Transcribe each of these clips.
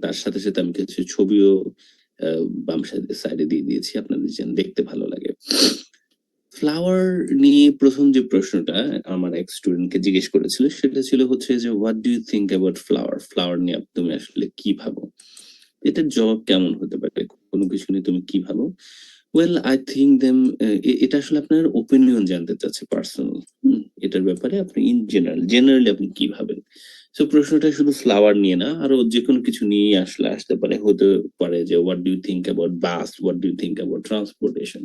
তার সাথে সাথে আমি কিছু ছবিও বাম সাইডে দিয়ে দিয়েছি, আপনাদের যেন দেখতে ভালো লাগে। ফ্লাওয়ার নিয়ে প্রথম যে প্রশ্নটা আমার এক স্টুডেন্টকে জিজ্ঞেস করেছিল সেটা ছিল হচ্ছে যে what do you think about flower, flower নিয়ে তুমি আসলে কি ভাবো? এটার জবাব কেমন হতে পারে, কোনো কিছু নিয়ে তুমি কি ভাবো? ওয়েল আই থিঙ্ক দেম, এটা আসলে আপনার ওপিনিয়ন জানতে চাচ্ছে, পার্সোনাল। এটার ব্যাপারে আপনি ইন জেনারেলি আপনি কি ভাবেন। সো প্রশ্নটা শুধু ফ্লাওয়ার নিয়ে না, আরো যে কোনো কিছু নিয়েই আসতে পারে, হতে পারে যে what do you think about bus, what do you think about transportation.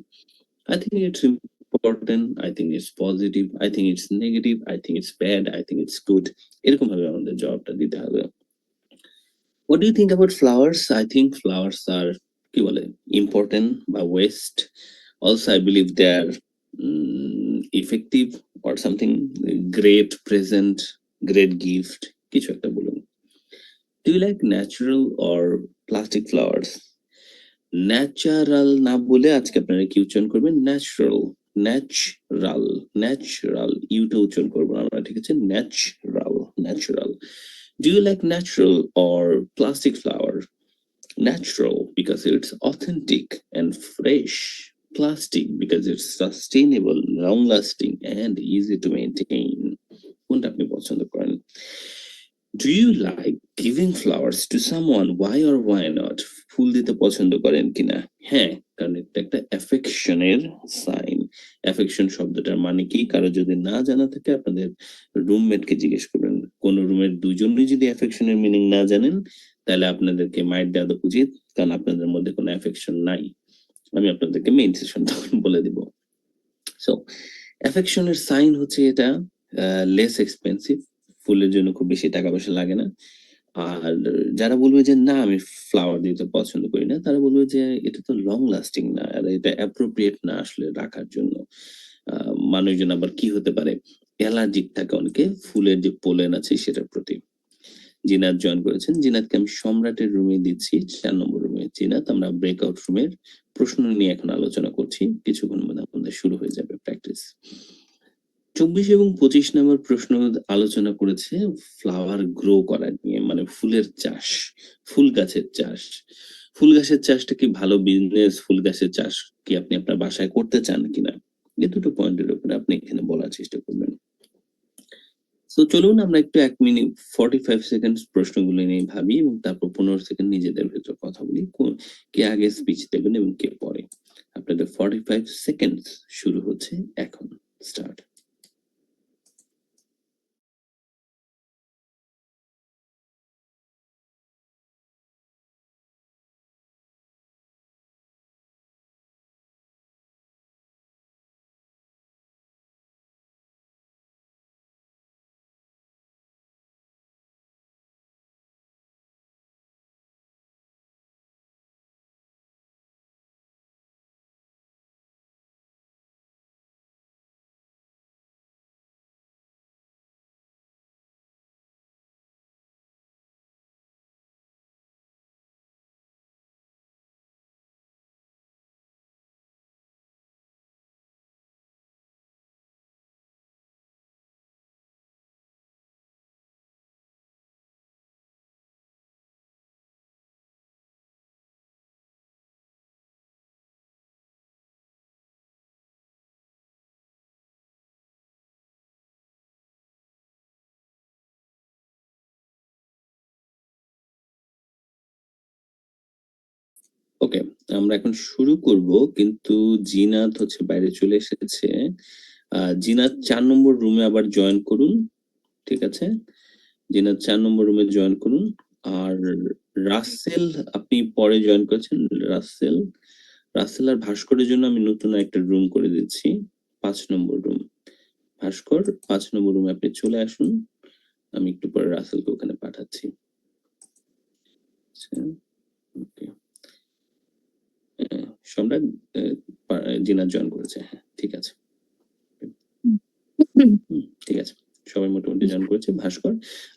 I think it's important. I think it's positive. I think it's negative. I think it's bad. I think it's good. এরকম ভাবে আমাদের জবাবটা দিতে হবে। What do you think about flowers? I think flowers are কি বলে important বা waste. Also, I believe they are effective or something, great present, great gift. কিছু একটা বলুন। Do you like natural or plastic flowers? Natural না বলে আজকে আপনারা কি উচ্চারণ করবেন? ন্যাচারাল, ন্যাচারাল, ন্যাচারাল, ইউটা উচ্চারণ করবো আমরা, ঠিক আছে? Natural, natural. Do you like natural or plastic flower? Natural because it's authentic and fresh. Plastic because it's sustainable, long lasting and easy to maintain. কোনটা আপনি পছন্দ করেন? Do you like giving flowers to someone? Why or why not? ফুল দিতে পছন্দ করেন কিনা? হ্যাঁ, কারণ এটা একটা অ্যাফেকশনের সাইন। অ্যাফেকশন শব্দটার মানে কি, কারো যদি না জানা থাকে আপনাদের রুমমেটকে জিজ্ঞেস করবেন। কোন রুমের দুজনই যদি অ্যাফেকশনের মিনিং না জানেন তাহলে আপনাদেরকে মাইর দেওয়া উচিত, কারণ আপনাদের মধ্যে কোনো অ্যাফেকশন নাই। আমি আপনাদেরকে মেইন সেশন তখন বলে দিব। সো অ্যাফেকশনের সাইন হচ্ছে এটা লেস এক্সপেন্সিভ, ফুলের জন্য খুব বেশি টাকা পয়সা লাগে না। আর যারা বলবে যে না আমি ফ্লাওয়ার দিতে পছন্দ করি না, তারা বলবে যে এটা তো লং লাস্টিং না, আর এটা অ্যাপ্রোপ্রিয়েট না আসলে রাখার জন্য। মানুষজন আবার কি হতে পারে, অ্যালার্জিক থাকে অনেকে ফুলের যে পোলেন আছে সেটার প্রতি। জিনাত জয়েন করেছেন, জিনাতকে আমি সম্রাটের রুমে দিচ্ছি, 4 নম্বর রুমে। জিনাত, আমরা ব্রেকআউট রুমের প্রশ্ন নিয়ে এখন আলোচনা করছি, কিছুক্ষণ মধ্যে আপনাদের শুরু হয়ে যাবে প্র্যাকটিস। 24 এবং 25 নম্বর প্রশ্ন আলোচনা করেছে ফ্লাওয়ার গ্রো করা নিয়ে, মানে ফুলের চাষ, ফুল গাছের চাষ। ফুল গাছের চাষটা কি ভালো বিজনেস? ফুল গাছের চাষ কি আপনি আপনার বাসায় করতে চান কিনা? এই দুটো পয়েন্টের উপরে আপনি এখানে বলার চেষ্টা করবেন। তো চলুন আমরা একটু 1 মিনিট 45 সেকেন্ড প্রশ্নগুলো নিয়ে ভাবি এবং তারপর 15 সেকেন্ড নিজেদের ভেতর কথা বলি, কে আগে স্পিচ দেবেন এবং কে পরে। আপনাদের 45 সেকেন্ড শুরু হচ্ছে এখন, স্টার্ট। ওকে, আমরা এখন শুরু করব, কিন্তু জিনাত হচ্ছে বাইরে চলে এসেছে। জিনাত 4 নম্বর রুমে আবার জয়েন করুন, ঠিক আছে? জিনাত 4 নম্বর রুমে জয়েন করুন। আর রাসেল, আপনি পরে জয়েন করেছেন। রাসেল, রাসেল আর ভাস্করের জন্য আমি নতুন একটা রুম করে দিচ্ছি, 5 নম্বর রুম। ভাস্কর 5 নম্বর রুমে আপনি চলে আসুন, আমি একটু পরে রাসেলকে ওখানে পাঠাচ্ছি। ওকে, সম্রাট, জিনাত জয়েন করেছে, হ্যাঁ ঠিক আছে। ঠিক আছে, সবাই মোটামুটি জয়েন করেছে। ভাস্কর,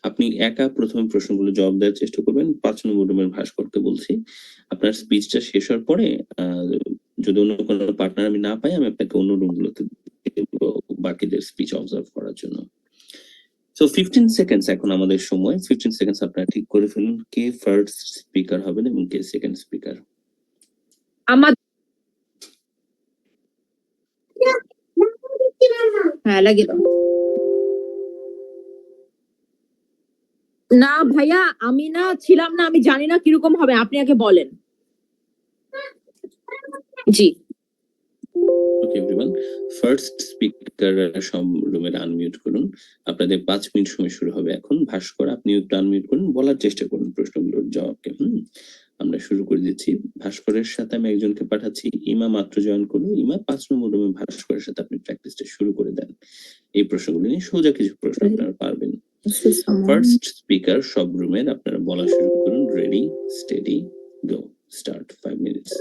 আপনি একা প্রথম প্রশ্নগুলো জবাব দেওয়ার চেষ্টা করবেন। 5 নম্বর রুমের ভাস্করকে বলছি, আপনার স্পিচটা শেষ হওয়ার পরে যদি অন্য কোনো পার্টনার আমি না পাই, আমি আপনাকে অন্য রুমগুলোতে বাকিদের স্পিচ অবজার্ভ করার জন্য। সো 15 সেকেন্ডস এখন আমাদের সময়। 15 সেকেন্ডস আপনারা ঠিক করে ফেলুন কে ফার্স্ট স্পিকার হবেন এবং কে সেকেন্ড স্পিকার। আমার হ্যাঁ লাগে দাও। না ভাইয়া আমি না ছিলাম না, আমি জানি না কিরকম হবে, আপনি আগে বলেন। জি ওকে এভরিওয়ান, ফার্স্ট স্পিকার সব রুমের আনমিউট করুন। আপনাদের 5 মিনিট সময় শুরু হবে এখন। ভাস্কর আপনিও একটু আনমিউট করুন, বলার চেষ্টা করুন প্রশ্নগুলোর জবাবকে। আমরা শুরু করে দিচ্ছি। ভাস্করের সাথে আমি একজনকে পাঠাচ্ছি, ইমা মাত্র জয়েন করলো। ইমা 5 নম্বর রুমে ভাস্করের সাথে আপনি প্র্যাকটিসটা শুরু করে দেন। এই প্রশ্নগুলো নিয়ে সোজা কিছু প্রশ্ন আপনারা পারবেন। ফার্স্ট স্পিকার সব রুমের, আপনারা বলা শুরু করুন। Ready steady go start 5 minutes.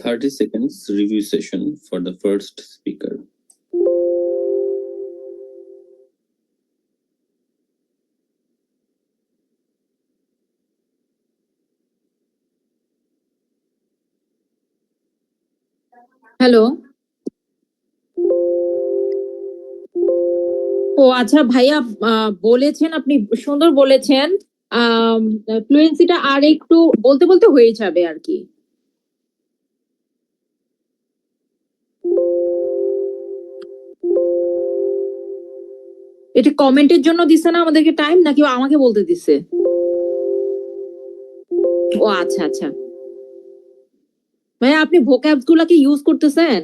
30 seconds review session for the first speaker. Hello. ও আচ্ছা ভাইয়া, বলেছেন আপনি, সুন্দর বলেছেন। ফ্লুয়েন্সিটা আর একটু বলতে বলতে হয়ে যাবে আর কি। এটা কমেন্টের জন্য দিছে না আমাদেরকে টাইম, নাকি আমাকে বলতে দিছে? ও আচ্ছা আচ্ছা। ভাইয়া আপনি ভোক্যাবস গুলা কি ইউজ করতেছেন?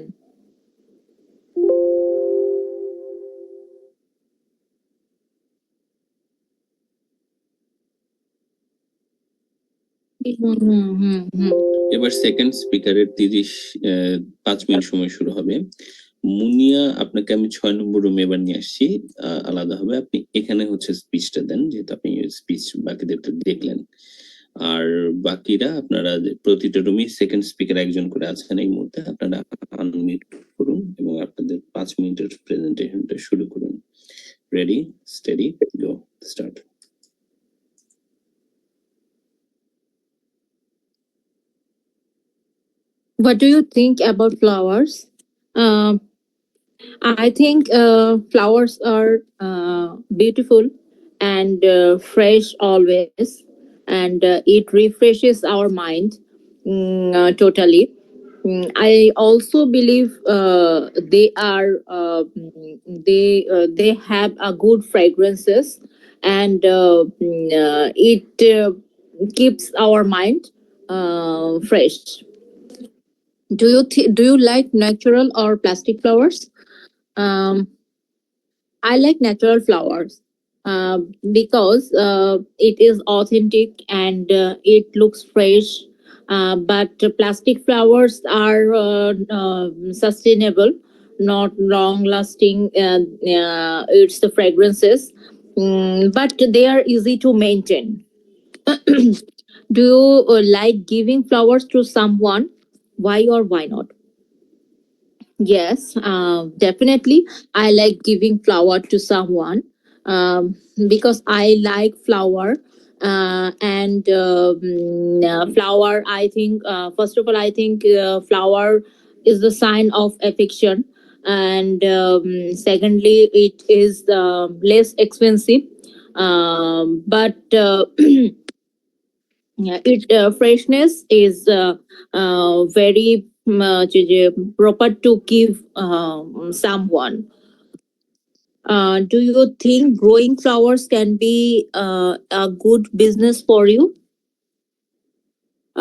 এবার সেকেন্ড স্পিকারের 5 মিনিট সময় শুরু হবে। মুনিয়া, আপনাকে আমি 6 নম্বর রুমে এবার নিয়ে আসছি, আলাদা হবে। আপনি এখানে হচ্ছে স্পিচটা দেন, যেহেতু আপনি স্পিচ বাকিদের দেখলেন। আর বাকিরা আপনারা প্রতিটা রুমে সেকেন্ড স্পিকার একজন করে আছেন এই মুহূর্তে, আপনারা আনমিউট করুন এবং আপনাদের 5 মিনিটের প্রেজেন্টেশনটা শুরু করুন। Ready, steady, go, start. What do you think about flowers? I think flowers are beautiful and fresh always, and it refreshes our mind totally. I also believe they have a good fragrances, and it keeps our mind fresh. Do you like natural or plastic flowers? Um, I like natural flowers because it is authentic and it looks fresh. But plastic flowers are sustainable, not long lasting. It's the fragrances, but they are easy to maintain. Do you like giving flowers to someone? Why or why not? Yes, definitely. I like giving flower to someone because I like flower. Flower, I think, first of all, I think flower is the sign of affection. And secondly, it is less expensive. But yeah, it freshness is very proper to give someone. Do you think growing flowers can be a good business for you?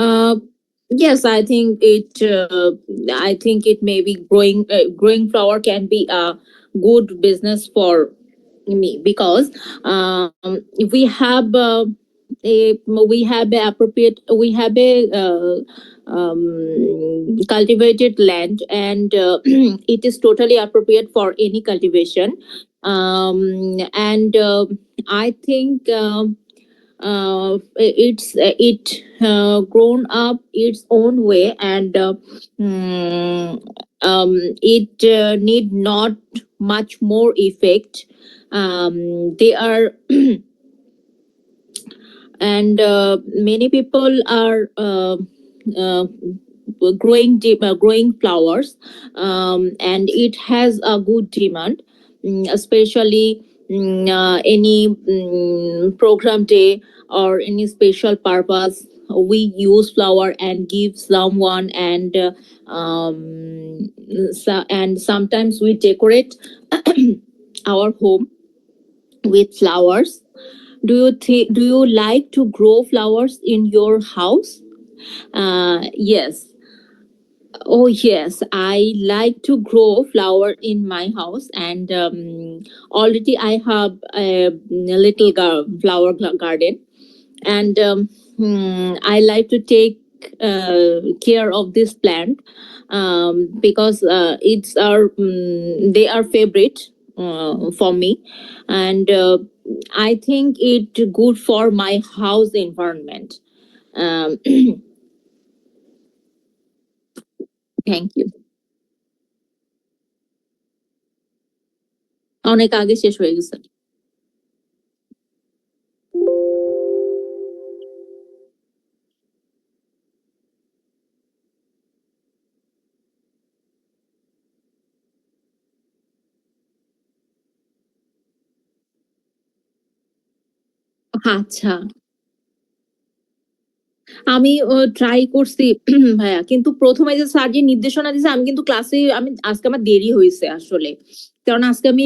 Uh, yes, I think it. I think it may be growing flower can be a good business for me because we have we have a appropriate we have a cultivated land, and it is totally appropriate for any cultivation. And I think it grown up its own way, and it need not much more effect. They are and many people are growing flowers, and it has a good demand, especially any program day or any special purpose. We use flower and give someone, and and sometimes we decorate our home with flowers. Do you like to grow flowers in your house? Yes. Oh yes, I like to grow flower in my house, and already I have a little garden, and I like to take care of this plant because they are favorite for me, and I think it good for my house environment. Um, thank you. অনেক আগে শেষ হয়ে গেছে। আচ্ছা, আমি try করছি ভাইয়া, কিন্তু প্রথমে যে স্যার যে নির্দেশনা দিয়েছে আমি কিন্তু ক্লাসে আজকে আমার দেরি হয়েছে আসলে, কারণ আজকে আমি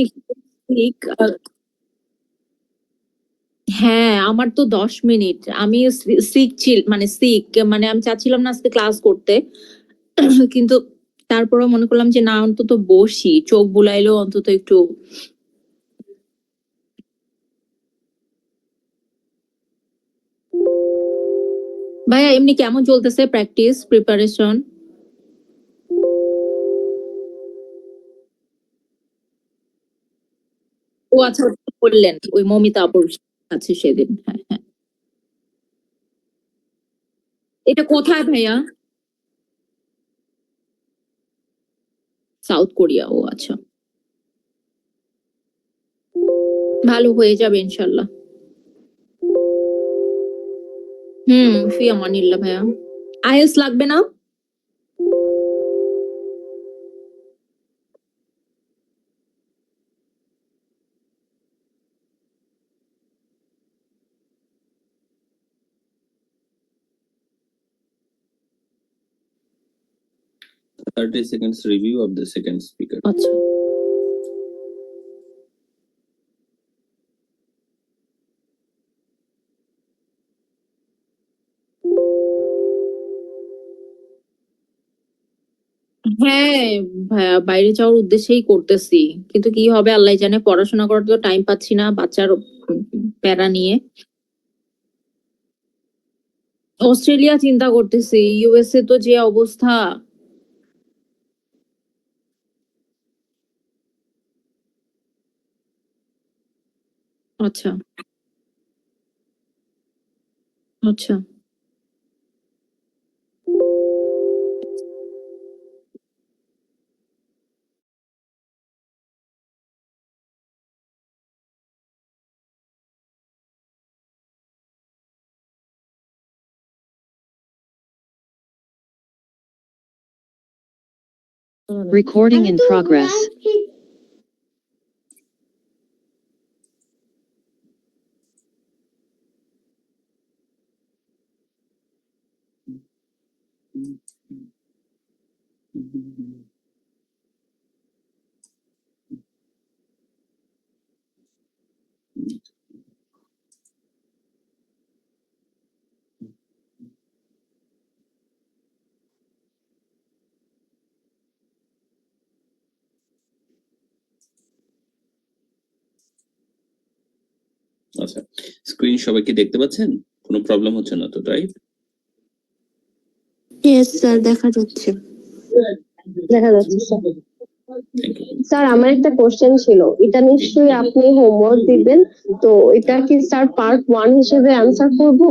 হ্যাঁ আমার তো 10 মিনিট, আমি সিক মানে আমি চাচ্ছিলাম না আজকে ক্লাস করতে, কিন্তু তারপরে মনে করলাম যে না অন্তত বসি, চোখ বুলাইলেও অন্তত একটু। ভাইয়া এমনি কেমন চলতেছে প্র্যাকটিস প্রিপারেশন? ও আচ্ছা, ওটা বললেন ওই মমিতা আপুর আছে সেদিন, হ্যাঁ হ্যাঁ। এটা কোথায় ভাইয়া? সাউথ কোরিয়া, ও আচ্ছা, ভালো হয়ে যাবে ইনশাল্লাহ। ফি আমানিল্লাহ ভাইয়া। আইএলস লাগবে না?30 seconds review of the second speaker. আচ্ছা, হ্যাঁ ভাইয়া বাইরে যাওয়ার উদ্দেশ্যেই করতেছি, কিন্তু কি হবে আল্লাহ জানে, পড়াশোনা করার তো টাইম পাচ্ছি না বাচ্চার প্যারা নিয়ে। অস্ট্রেলিয়া চিন্তা করতেছি, ইউএসএ তো যে অবস্থা। আচ্ছা আচ্ছা, Recording in progress. আচ্ছা, স্ক্রিন সবাই কি দেখতে পাচ্ছেন? কোনো প্রবলেম হচ্ছে না তো, রাইট? ইয়েস স্যার, দেখা যাচ্ছে। দেখা যাচ্ছে স্যার। Thank you. স্যার আমার একটা কোশ্চেন ছিল, এটা নিশ্চয়ই আপনি হোমওয়ার্ক দিবেন, তো এটা কি স্যার পার্ট 1 হিসেবে অ্যানসার করব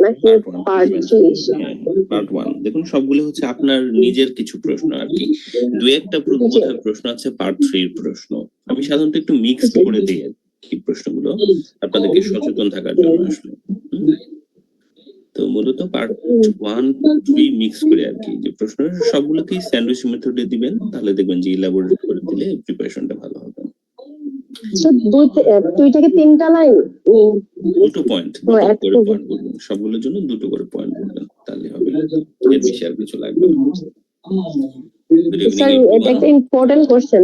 নাকি পার্ট 3 হিসেবে? পার্ট 1 দেখুন, সবগুলো হচ্ছে আপনার নিজের কিছু প্রশ্ন আর কি। দুই একটা বোধহয় প্রশ্ন আছে পার্ট 3 প্রশ্ন। আমি সাধারণত একটু মিক্স করে দিই আর কি প্রশ্নগুলো, আপনাদেরকে সচেতন থাকার জন্য আসলে। তো মূলত পার্ট 1 3 মিক্স করে আর কি, যে প্রশ্ন সবগুলোকেই স্যান্ডউইচ মেথডে দিবেন, তাহলে দেখবেন যে ইলাবোরেট করে দিলে প্রিপারেশনটা ভালো হবে। স্যার দুইটাকে তিনটা লাইন, দুটো পয়েন্ট করে পয়েন্ট বলবেন, সবগুলোর জন্য দুটো করে পয়েন্ট বলবেন, তাহলে হবে, এর বেশি আর কিছু লাগবে না। স্যার এটা একটা ইম্পর্টেন্ট কোশ্চেন।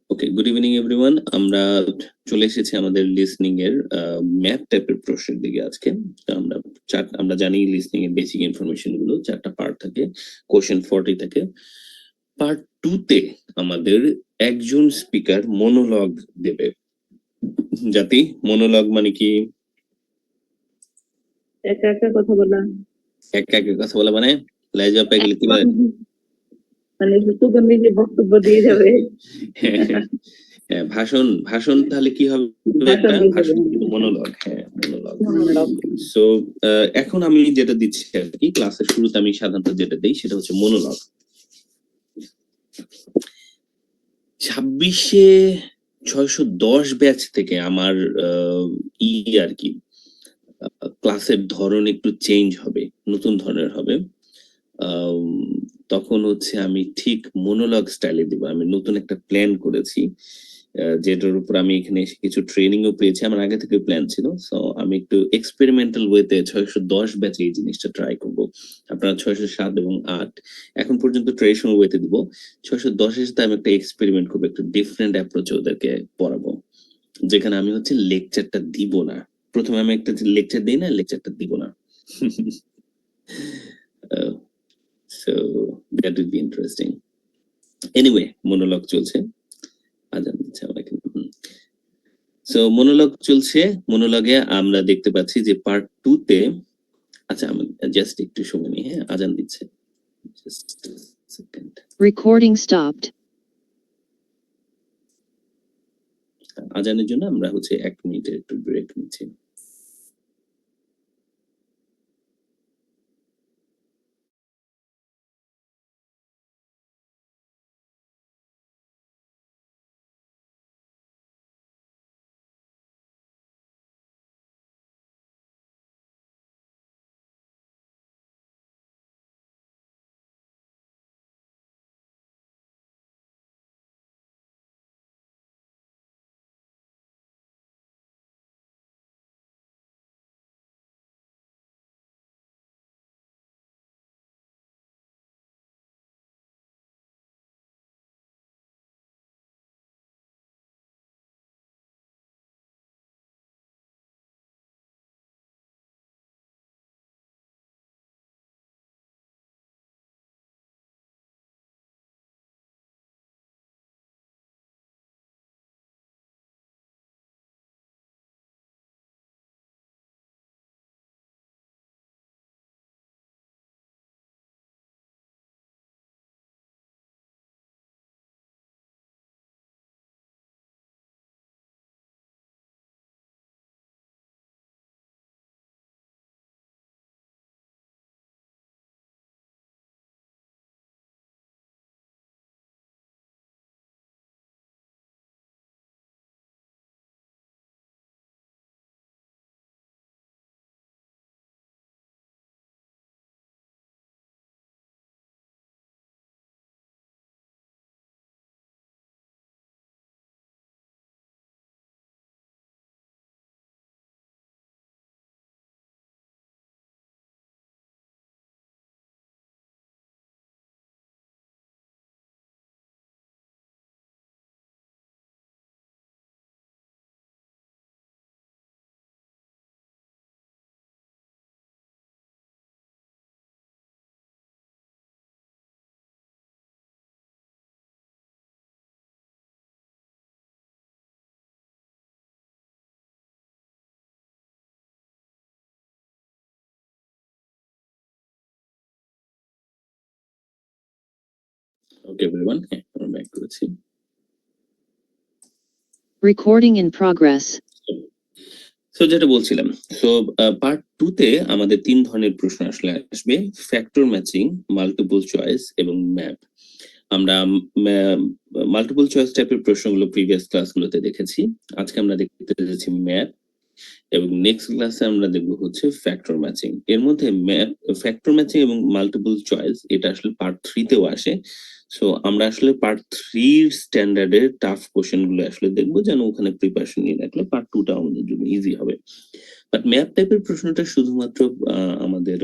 ওকে, গুড ইভিনিং এভরিওয়ান। আমরা চলে এসেছি আমাদের লিসনিং এর ম্যাথ টাইপের প্রশ্নের দিকে আজকে। আমরা জানি লিসনিং এর বেসিক ইনফরমেশন গুলো 4টা পার্ট থাকে, কোশ্চেন 40 থাকে। পার্ট 2 তে আমাদের একজন স্পিকার মনোলগ দেবে। জাতি, মনোলগ মানে কি? একা একা কথা বলা, একা একা কথা বলা মানে লাইজা পাই গেলে কি বলে, মানে শুধু নিজে বক্তব্য দিয়ে যাবে। হ্যাঁ, ভাষণ তাহলে কি হবে? একটা ভাষণ মনোলগ। হ্যাঁ, মনোলগ। সো এখন আমি যেটা দিচ্ছি আর কি, ক্লাসের শুরুতে আমি সাধারণত যেটা দিই সেটা হচ্ছে মনোলগ। 26-এ 610 ব্যাচ থেকে আমার আর কি ক্লাসের ধরন একটু চেঞ্জ হবে, নতুন ধরনের হবে। তখন হচ্ছে আমি ঠিক মনোলগ স্টাইলে দিব। আমি নতুন একটা প্ল্যান করেছি, যেটার উপর আমি এখানে এসে কিছু ট্রেনিংও পেয়েছি। আমার আগে থেকে প্ল্যান ছিল। সো আমি একটু এক্সপেরিমেন্টাল ওয়েতে 610 ব্যাচে এই জিনিসটা ট্রাই করব। আপনারা 607 এবং 8 এখন পর্যন্ত ট্রেডিশনাল ওয়েতে দিব। 610 এর সাথে আমি একটা এক্সপেরিমেন্ট করবো, একটু ডিফারেন্ট অ্যাপ্রোচে ওদেরকে পড়াবো, যেখানে আমি হচ্ছে লেকচারটা দিব না। প্রথমে আমি একটা লেকচার দিই না, লেকচারটা দিব না। So that will be interesting. Anyway, monologue চলছে। আজান দিচ্ছে আমাকে। সো মনোলগ চলছে। মনোলগে আমরা দেখতে পাচ্ছি যে পার্ট 2 তে, আচ্ছা আমি জাস্ট একটু সময় নিই। হ্যাঁ, আজান দিচ্ছে, জাস্ট সেকেন্ড। Recording stopped. আজানের জন্য আমরা হচ্ছে 1 মিনিটের একটু ব্রেক নিচ্ছি। ওকে এভরিওয়ান, হ্যাঁ আমরা ব্যাক করেছি। Recording in progress. সো যেটা বলছিলাম, সো পার্ট 2 তে আমাদের 3 ধরনের প্রশ্ন আসবে: ফ্যাক্টর ম্যাচিং, মাল্টিপল চয়েস এবং ম্যাপ। আমরা মাল্টিপল চয়েস টাইপের প্রশ্নগুলো প্রিভিয়াস ক্লাসগুলোতে দেখেছি। আজকে আমরা দেখতে যাচ্ছি ম্যাপ, এবং নেক্সট ক্লাসে আমরা দেখবো হচ্ছে ফ্যাক্টর ম্যাচিং। এর মধ্যে ম্যাপ, ফ্যাক্টর ম্যাচিং এবং মাল্টিপল চয়েস এটা আসলে পার্ট 3 তেও আসে। সো আমরা আসলে পার্ট 3 স্ট্যান্ডার্ডের টাফ কোশ্চেন গুলো আসলে দেখবো, যেন ওখানে প্রিপারেশন নিয়ে রাখলে পার্ট 2টা আমাদের জন্য ইজি হবে। বাট ম্যাপ টাইপের প্রশ্নটা শুধুমাত্র আমাদের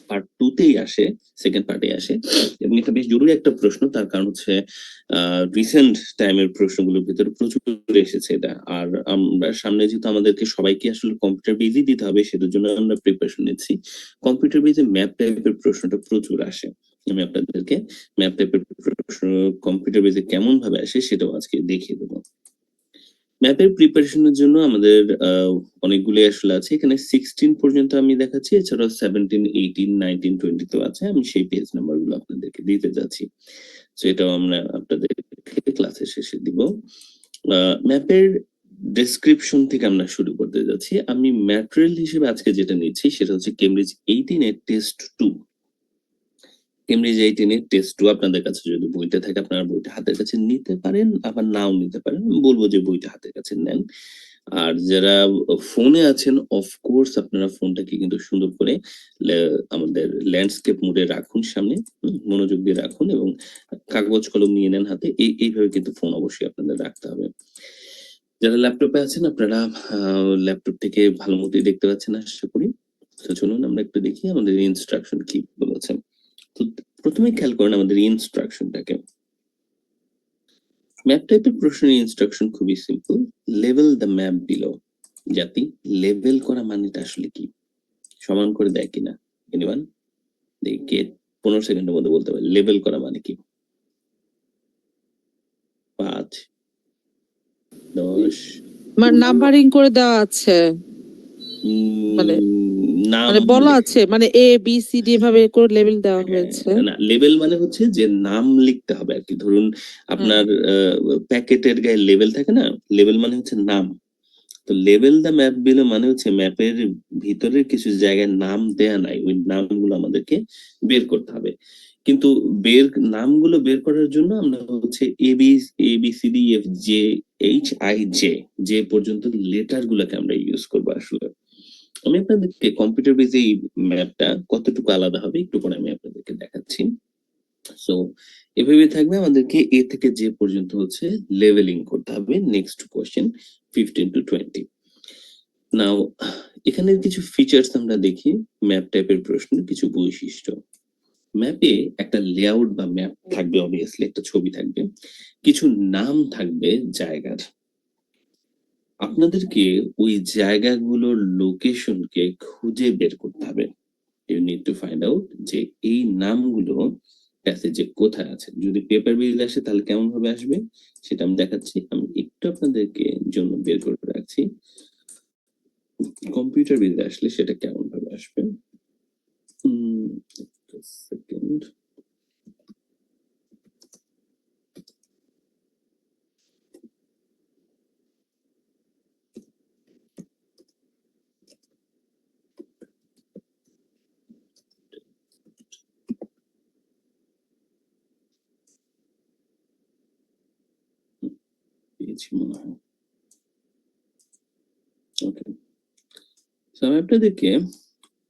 পার্ট 2 তেই আসে, সেকেন্ড পার্টে আসে, এবং এটা বেশ জরুরি একটা প্রশ্ন। তার কারণ হচ্ছে রিসেন্ট টাইমের প্রশ্নগুলোর ভিতরে প্রচুর এসেছে এটা। আর আমরা সামনে যেহেতু আমাদেরকে সবাইকে আসলে কম্পিউটার বেজই দিতে হবে, সেটার জন্য আমরা প্রিপারেশন নিচ্ছি। কম্পিউটার বেজে ম্যাপ টাইপের প্রশ্নটা প্রচুর আসে। আমি আপনাদেরকে ম্যাপ টাইপের প্রশ্ন কম্পিউটার বেজে কেমন ভাবে আসে সেটাও আজকে দেখিয়ে দেবো। ম্যাপের প্রিপারেশনের জন্য আমাদের অনেকগুলো আসলে আছে। এখানে 16 পর্যন্ত আমি দেখাচ্ছি, এছাড়াও 17, 18, 19, 20 তো আছে। আমি সেই পেজ নাম্বার গুলো আপনাদেরকে দিতে যাচ্ছি। তো এটাও আমরা আপনাদেরকে ক্লাসের শেষে দিব। ম্যাপের ডেসক্রিপশন থেকে আমরা শুরু করতে যাচ্ছি। আমি ম্যাটেরিয়াল হিসেবে আজকে যেটা নিচ্ছি সেটা হচ্ছে কেমব্রিজ 18 এর টেস্ট 2। কেমব্রিজ 18 এর টেস্ট 2 আপনাদের কাছে যদি বইটা থাকে আপনারা বইটা হাতের কাছে নিতে পারেন, আবার নাও নিতে পারেন। আমি বলবো যে বইটা হাতের কাছে নেন। আর যারা ফোনে আছেন অফকোর্স আপনারা ফোনটাকে কিন্তু সুন্দর করে আমাদের ল্যান্ডস্কেপ মোডে রাখুন, সামনে মনোযোগ দিয়ে রাখুন এবং কাগজ কলম নিয়ে নেন হাতে। এইভাবে কিন্তু ফোন অবশ্যই আপনাদের রাখতে হবে। যারা ল্যাপটপে আছেন আপনারা ল্যাপটপ থেকে ভালো মতোই দেখতে পাচ্ছেন আশা করি। তো চলুন আমরা একটু দেখি আমাদের ইনস্ট্রাকশন কি বলেছে। তো প্রথমে খেয়াল করেন আমাদের ইনস্ট্রাকশনটাকে। ম্যাপ টাইপের প্রশ্নের ইনস্ট্রাকশন খুবই simple. Level the map below. জাতি লেভেল করা মানেটা আসলে কি? সমান করে দেয় কিনা? এনিওয়ান? দেখে 15 সেকেন্ডের মধ্যে বলতে পারে লেভেল করা মানে কি? 5 10 নাম্বারিং করে দেওয়া আছে, মানে নাম বলা আছে, মানে এ বি সি ডি এভাবে করে লেভেল দেওয়া হয়েছে। না, লেভেল মানে হচ্ছে যে নাম লিখতে হবে আর কি। ধরুন আপনার প্যাকেটের গায়ে লেভেল থাকে না, লেভেল মানে হচ্ছে নাম। তো লেভেল দা ম্যাপ বিলো মানে হচ্ছে ম্যাপের ভিতরের কিছু জায়গায় নাম দেয়া নাই, ওই নামগুলো আমাদেরকে বের করতে হবে। কিন্তু নামগুলো বের করার জন্য আমরা হচ্ছে ABCDEFGHIJ যে পর্যন্ত লেটার গুলোকে আমরা ইউজ করবো আসলে। আমি আপনাদেরকে কম্পিউটার বেজে এই ম্যাপটা কতটুকু আলাদা হবে একটু পরে আমি আপনাদেরকে দেখাচ্ছি। সো এভাবে থাকবে, আমাদেরকে এ থেকে যে পর্যন্ত হচ্ছে লেভেলিং করতে হবে। Next question 15 to 20। নাও এখানে কিছু ফিচার্স আমরা দেখি ম্যাপ টাইপের প্রশ্নের কিছু বৈশিষ্ট্য। ম্যাপে একটা লেআউট বা ম্যাপ থাকবে, অবভিয়াসলি একটা ছবি থাকবে, কিছু নাম থাকবে জায়গার। আপনাদেরকে ওই জায়গাগুলোর লোকেশনকে খুঁজে বের করতে হবে। You need to find out যে এই নামগুলো প্যাসেজে কোথায় আছে। যদি পেপার বেজে আসে তাহলে কেমন ভাবে আসবে সেটা আমি দেখাচ্ছি। আমি একটু আপনাদেরকে জন্য বের করে রাখছি কম্পিউটার বেজে আসলে সেটা কেমন ভাবে আসবে। সেকেন্ড। পেয়েছি মনে হয়। ওকে, আমি আপনাদেরকে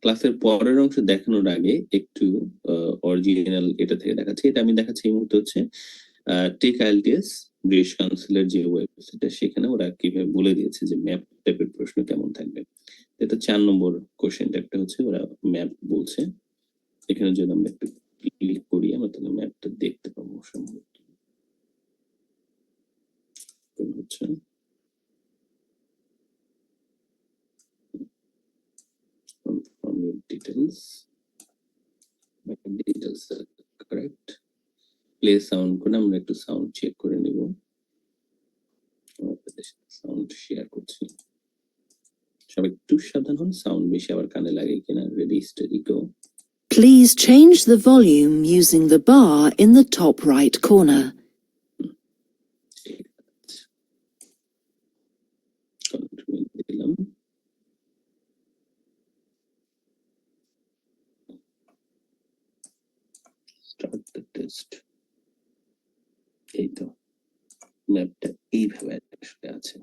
ক্লাসের পরের অংশ দেখানোর আগে একটু অরিজিনাল এটা থেকে দেখাচ্ছি। এটা আমি দেখাচ্ছি এই মুহূর্তে হচ্ছে টেক আইএলটিএস ব্রিটিশ কাউন্সিলের যে ওয়েবসাইট, সেখানে ওরা কিভাবে বলে দিয়েছে যে ম্যাপ টাইপের প্রশ্ন কেমন থাকবে। এটা 4 নম্বর কোশ্চেনটা একটা হচ্ছে ওরা ম্যাপ বলছে। এখানে যদি আমরা একটু ক্লিক করি আমরা তাহলে ম্যাপটা দেখতে পাবো সম্ভবত। হচ্ছে from your details correct, play sound করে আমরা একটু সাউন্ড চেক করে নিব। সাউন্ড শেয়ার করছি, সবাই একটু সাবধান হন, সাউন্ড বেশি আবার কানে লাগে কিনা। Ready steady go. Please change the volume using the bar in the top right corner. দিলাম। Start the test. এই তো ম্যাপটা এইভাবে আসলে আছে।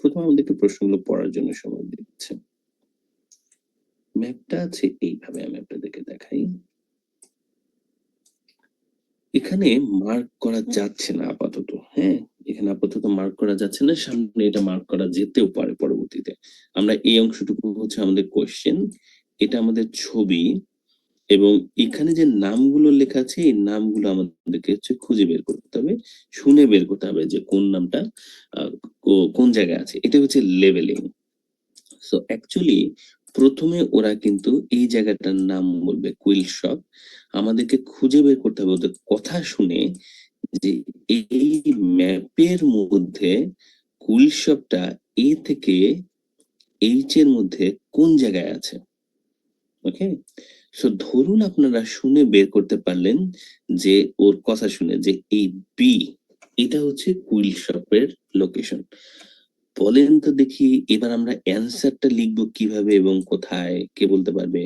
প্রথমে আমাদেরকে প্রশ্নগুলো পড়ার জন্য সময় দিচ্ছে। ম্যাপটা আছে এইভাবে, আমি আপনাদেরকে দেখাই। এখানে মার্ক করা যাচ্ছে না আপাতত, হ্যাঁ এখানে আপাতত মার্ক করা যাচ্ছে না, সামনে এটা মার্ক করা যেতেও পারে পরবর্তীতে। আমরা এই অংশটুকু হচ্ছে আমাদের কোশ্চেন, এটা আমাদের ছবি, এবং এখানে যে নামগুলো লেখা আছে এই নামগুলো আমাদেরকে হচ্ছে খুঁজে বের করতে হবে, শুনে বের করতে হবে যে কোন নামটা কোন জায়গায় আছে। এটা হচ্ছে লেভেলিং। সো অ্যাকচুয়ালি প্রথমে ওরা কিন্তু এই জায়গাটার নাম বলবে কুইল শপ, আমাদেরকে খুঁজে বের করতে হবে ওদের কথা শুনে যে এই ম্যাপের মধ্যে কুইল শপটা এ থেকে এইচ এর মধ্যে কোন জায়গায় আছে। ওকে, সো ধরুন আপনারা শুনে বের করতে পারলেন যে ওর কথা শুনে যে এই বি এটা হচ্ছে কুইল শপের লোকেশন। বলেন তো দেখি এবার আমরা অ্যান্সারটা লিখবো কিভাবে এবং কোথায়, কে বলতে পারবে?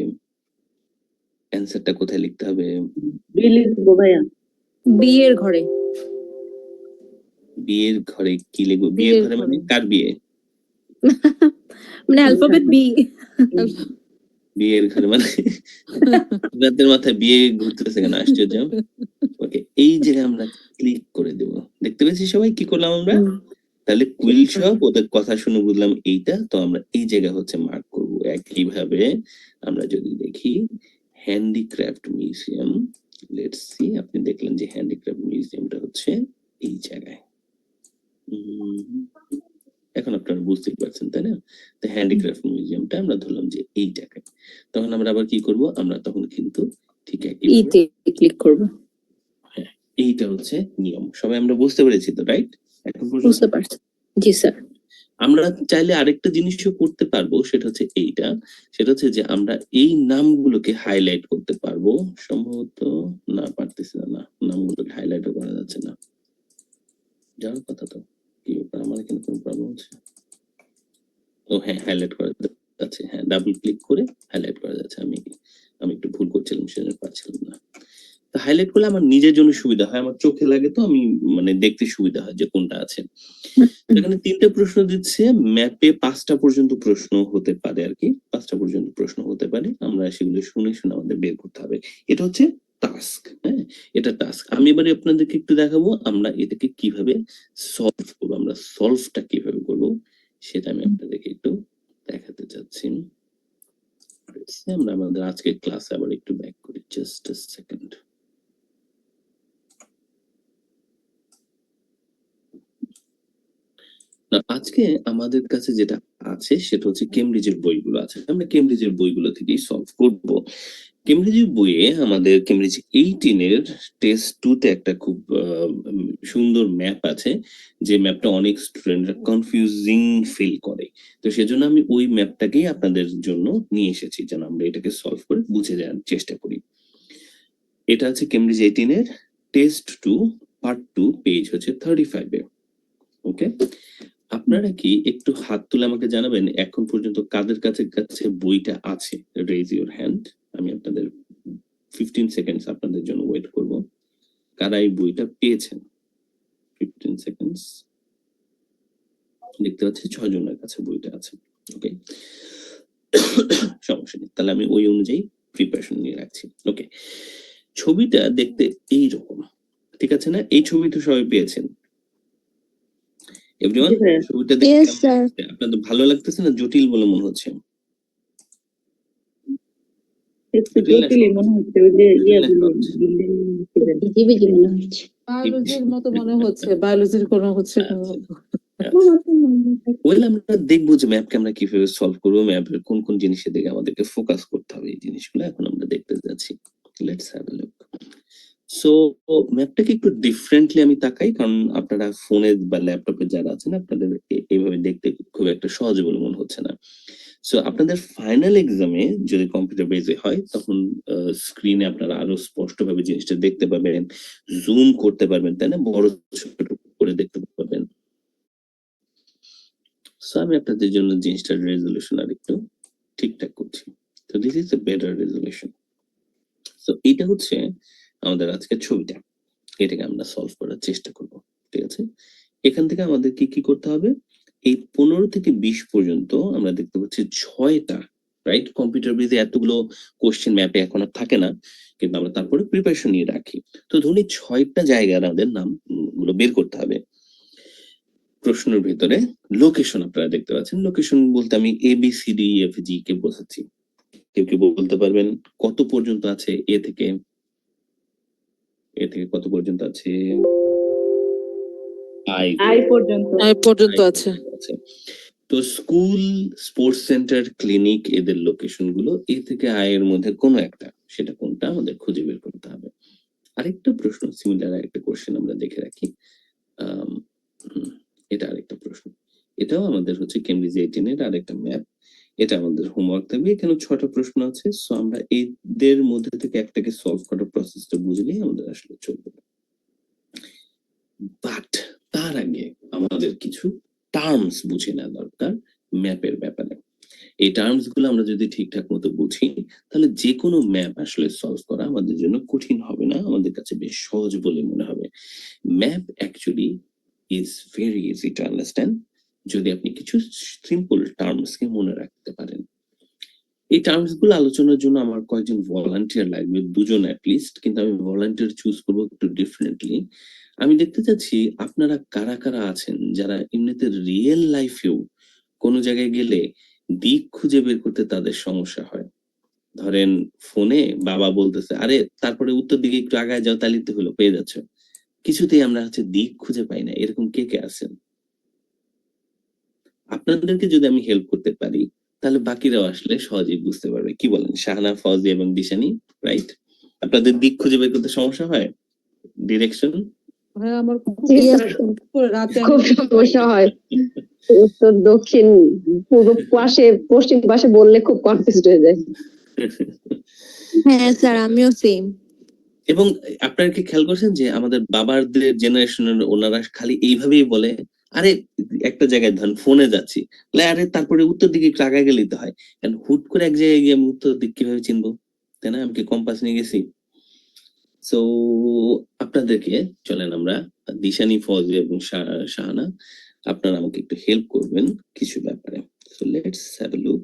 অ্যান্সারটা কোথায় লিখতে হবে? বিয়ের ঘরে। বিয়ের ঘরে কি লিখবো? বিয়ের বিয়ের ঘরে মানে ঘরে। কার বিয়ে? মানে অ্যালফাবেট বি। বিয়ের ঘরে মানে আপনাদের মাথায় বিয়ে ঘুরতেছে কেন? আশ্চর্য। ওকে, এই জায়গায় আমরা ক্লিক করে দেব। দেখতে পেয়েছি সবাই কি করলাম আমরা? তাহলে কুইল শপ ওদের কথা শুনে বুঝলাম এইটা, তো আমরা এই জায়গা হচ্ছে মার্ক করব। একইভাবে আমরা যদি দেখি হ্যান্ডিক্রাফট মিউজিয়াম, লেটস সি, আপনি দেখলেন যে হ্যান্ডিক্রাফট মিউজিয়ামটা হচ্ছে এই জায়গায়। এখন আপনারা বুঝতেই পারছেন তাই না? তো হ্যান্ডিক্রাফট মিউজিয়ামটা আমরা ধরলাম যে এই জায়গায়। তখন আমরা আবার কি করব? আমরা তখন কিন্তু ঠিক একই ইতে ক্লিক করব। এইটা হচ্ছে নিয়ম। সবাই আমরা বুঝতে পেরেছি তো, রাইট? এখন পর্যন্ত বুঝতে পারছি। জি স্যার। আমরা চাইলে আরেকটা জিনিসও করতে পারবো, সেটা হচ্ছে এইটা, সেটা হচ্ছে যে আমরা এই নামগুলোকে হাইলাইট করতে পারবো। সম্ভবত না, পারতেছি না, না নামগুলোকে হাইলাইটও করা যাচ্ছে না। যাওয়ার কথা তো, কি ব্যাপার, আমার এখানে কোনো প্রবলেম হচ্ছে? ও হ্যাঁ, হাইলাইট করা যাচ্ছে, হ্যাঁ ডাবল ক্লিক করে হাইলাইট করা যাচ্ছে। আমি একটু ভুল করছিলাম, সেজন্য পারছিলাম না। হাইলাইট করলে আমার নিজের জন্য সুবিধা হয়, আমার চোখে লাগে, তো আমি মানে দেখতে সুবিধা হয় যে কোনটা আছে। এখানে 3টে প্রশ্ন দিচ্ছে, ম্যাপে 5টা পর্যন্ত প্রশ্ন হতে পারে আর কি, 5টা পর্যন্ত প্রশ্ন হতে পারে। আমরা সেগুলো শুনে শুনে আমাদের বের করতে হবে। এটা হচ্ছে টাস্ক, হ্যাঁ এটা টাস্ক। আমি এবারে আপনাদেরকে একটু দেখাবো আমরা এটাকে কিভাবে সলভ করবো, আমরা সলভটা কিভাবে করব সেটা আমি আপনাদেরকে একটু দেখাতে চাচ্ছি। আমরা আমাদের আজকের ক্লাসে আবার একটু ব্যাক করি, জাস্ট আ সেকেন্ড। না, আজকে আমাদের কাছে যেটা আছে সেটা হচ্ছে কেমব্রিজের বইগুলো আছে, আমরা কেমব্রিজের বইগুলো থেকেই সলভ করব। কেমব্রিজের বইয়ে আমাদের কেমব্রিজ 18 এর টেস্ট 2 তে একটা খুব সুন্দর ম্যাপ আছে, যে ম্যাপটা অনেক স্টুডেন্টরা কনফিউজিং ফিল করে। তো সেজন্য আমি ওই ম্যাপটাকেই আপনাদের জন্য নিয়ে এসেছি, যেন আমরা এটাকে সলভ করে বুঝে যাওয়ার চেষ্টা করি। এটা আছে কেমব্রিজ 18 এর টেস্ট 2 পার্ট 2, পেজ হচ্ছে 35 এ। ওকে, আপনারা কি একটু হাত তুলে আমাকে জানাবেন এখন পর্যন্ত কাদের কাছে কাছে বইটা আছে? Raise your hand. আমি আপনাদের 15 সেকেন্ডস আপনাদের জন্য ওয়েট করব। কারা এই বইটা পেয়েছেন? 15 সেকেন্ডস। দেখতে পাচ্ছি 6 জনের কাছে বইটা আছে। ওকে, সমস্যা নেই, তাহলে আমি ওই অনুযায়ী প্রিপারেশন নিয়ে রাখছি। ওকে, ছবিটা দেখতে এইরকম, ঠিক আছে না? এই ছবি তো সবাই পেয়েছেন এভরিওয়ান? ছবিটা দেখতে Yes, কেমন sir. লাগছে? আপনাদের ভালো লাগতেছে না জটিল বলে মনে হচ্ছে? বায়োলজির মতো মনে হচ্ছে, বায়োলজির কোনো হচ্ছে ওয়েল, আমরা দেখবো যে ম্যাপকে আমরা কিভাবে সলভ করবো, ম্যাপের কোন কোন জিনিসের দিকে আমাদেরকে ফোকাস করতে হবে, এই জিনিসগুলো এখন আমরা দেখতে যাচ্ছি। Let's have a look. So ম্যাপটাকে একটু ডিফারেন্টলি আমি তাকাই, কারণ আপনারা ফোনে বা ল্যাপটপে যারা আছেন আপনাদের এইভাবে দেখতে খুব একটা সহজ বলে মনে হচ্ছে না। সো আপনাদের ফাইনাল এক্সামে যদি কম্পিউটার বেজে হয় তখন স্ক্রিনে আপনারা আরো স্পষ্টভাবে জিনিসটা দেখতে পাবেন, জুম করতে পারবেন, তাই না? বড় ছোট করে দেখতে পাবেন। সো আমি আপনাদের জন্য জিনিসটার রেজলিউশন আর একটু ঠিকঠাক করছি। তো this is a better resolution. So এটা হচ্ছে আমাদের আজকের ছবিটা, এটাকে আমরা সলভ করার চেষ্টা করব, ঠিক আছে? এখান থেকে আমাদের কি কি করতে হবে? এই 15 থেকে 20 পর্যন্ত আমরা দেখতে পাচ্ছি 6টা, রাইট? কম্পিউটার বেজে এতগুলো কোশ্চেন ম্যাপে এখন আর থাকে না, কিন্তু আমরা তারপরে প্রিপারেশন নিয়ে রাখি। তো ধরুন 6টা জায়গার আমাদের নাম গুলো বের করতে হবে। প্রশ্নের ভিতরে লোকেশন আপনারা দেখতে পাচ্ছেন, লোকেশন বলতে আমি ABCDEFG কে বোঝাচ্ছি। কেউ কি বলতে পারবেন কত পর্যন্ত আছে? এ থেকে কত পর্যন্ত আছে? আই পর্যন্ত আছে। তো স্কুল, স্পোর্টস সেন্টার, ক্লিনিক, এদের লোকেশন গুলো এ থেকে আয়ের মধ্যে কোনো একটা, সেটা কোনটা আমাদের খুঁজে বের করতে হবে। আরেকটা প্রশ্ন, সিমিলার আরেকটা কোশ্চেন আমরা দেখে রাখি। এটা আরেকটা প্রশ্ন, এটাও আমাদের হচ্ছে কেমব্রিজ 18 এর আরেকটা ম্যাপ। এটা আমাদের হোমওয়ার্ক থাকবে। এখানে 6টা প্রশ্ন আছে, সো আমরা এদের মধ্যে থেকে একটাকে সলভ করার প্রসেসটা বুঝলেই আমাদের আসলে চলবে। বাট তার আগে আমাদের কিছু টার্মস বুঝে নেওয়া দরকার ম্যাপের ব্যাপারে। এই টার্মস গুলো আমরা যদি ঠিকঠাক মতো বুঝি তাহলে যে কোনো ম্যাপ আসলে সলভ করা আমাদের জন্য কঠিন হবে না, আমাদের কাছে বেশ সহজ বলে মনে হবে। Map actually is very easy to understand যদি আপনি কিছু সিম্পল টার্মস কে মনে রাখতে পারেন। এই টার্মস গুলো আলোচনার জন্য আমার কয়েকজন ভলান্টিয়ার লাগবে, দুজন অ্যাটলিস্ট, কিন্তু আমি ভলান্টিয়ার চুজ করবো একটু ডিফারেন্টলি। আমি দেখতে চাচ্ছি আপনারা কারা কারা আছেন যারা এমনিতে রিয়েল লাইফেও কোনো জায়গায় গেলে দিক খুঁজে বের করতে তাদের সমস্যা হয়। ধরেন ফোনে বাবা বলতেছে, আরে তারপরে উত্তর দিকে একটু আগায় যাও, তাহলে তো হলো, পেয়ে যাচ্ছে। কিছুতেই আমরা হচ্ছে দিক খুঁজে পাই না, এরকম কে কে আছেন? আপনাদেরকে যদি আমি হেল্প করতে পারি তাহলে বাকিরাও আসলে সহজেই বুঝতে পারবে। কি বলেন শাহানা, ফজি এবং দিশানি, রাইট? আপনাদের দিক খুঁজে বের করতে সমস্যা হয়, ডিরেকশন? ভাইয়া আমার জি স্যার, রাতে খুব সমস্যা হয়। উত্তর দক্ষিণ পূর্ব পাশে পশ্চিম পাশে বললে খুব কনফিউজড হয়ে যায়। হ্যাঁ স্যার, আমিও সেম। এবং আপনারা কি খেয়াল করছেন যে আমাদের বাবাদের জেনারেশনের ওনারা খালি এইভাবেই বলে, আরে একটা জায়গায় ধরেন ফোনে যাচ্ছি, বলে, আরে তারপরে উত্তর দিকে একটু আগায় গেলেই তো হয়। কারণ হুট করে এক জায়গায় গিয়ে আমি উত্তর দিক কিভাবে চিনবো, তাই না? আমি কি কম্পাস নিয়ে গেছি? সো আপনাদেরকে চলেন আমরা দিশানি, ফজি এবং শাহানা, আপনারা আমাকে একটু হেল্প করবেন কিছু ব্যাপারে। So let's have a look.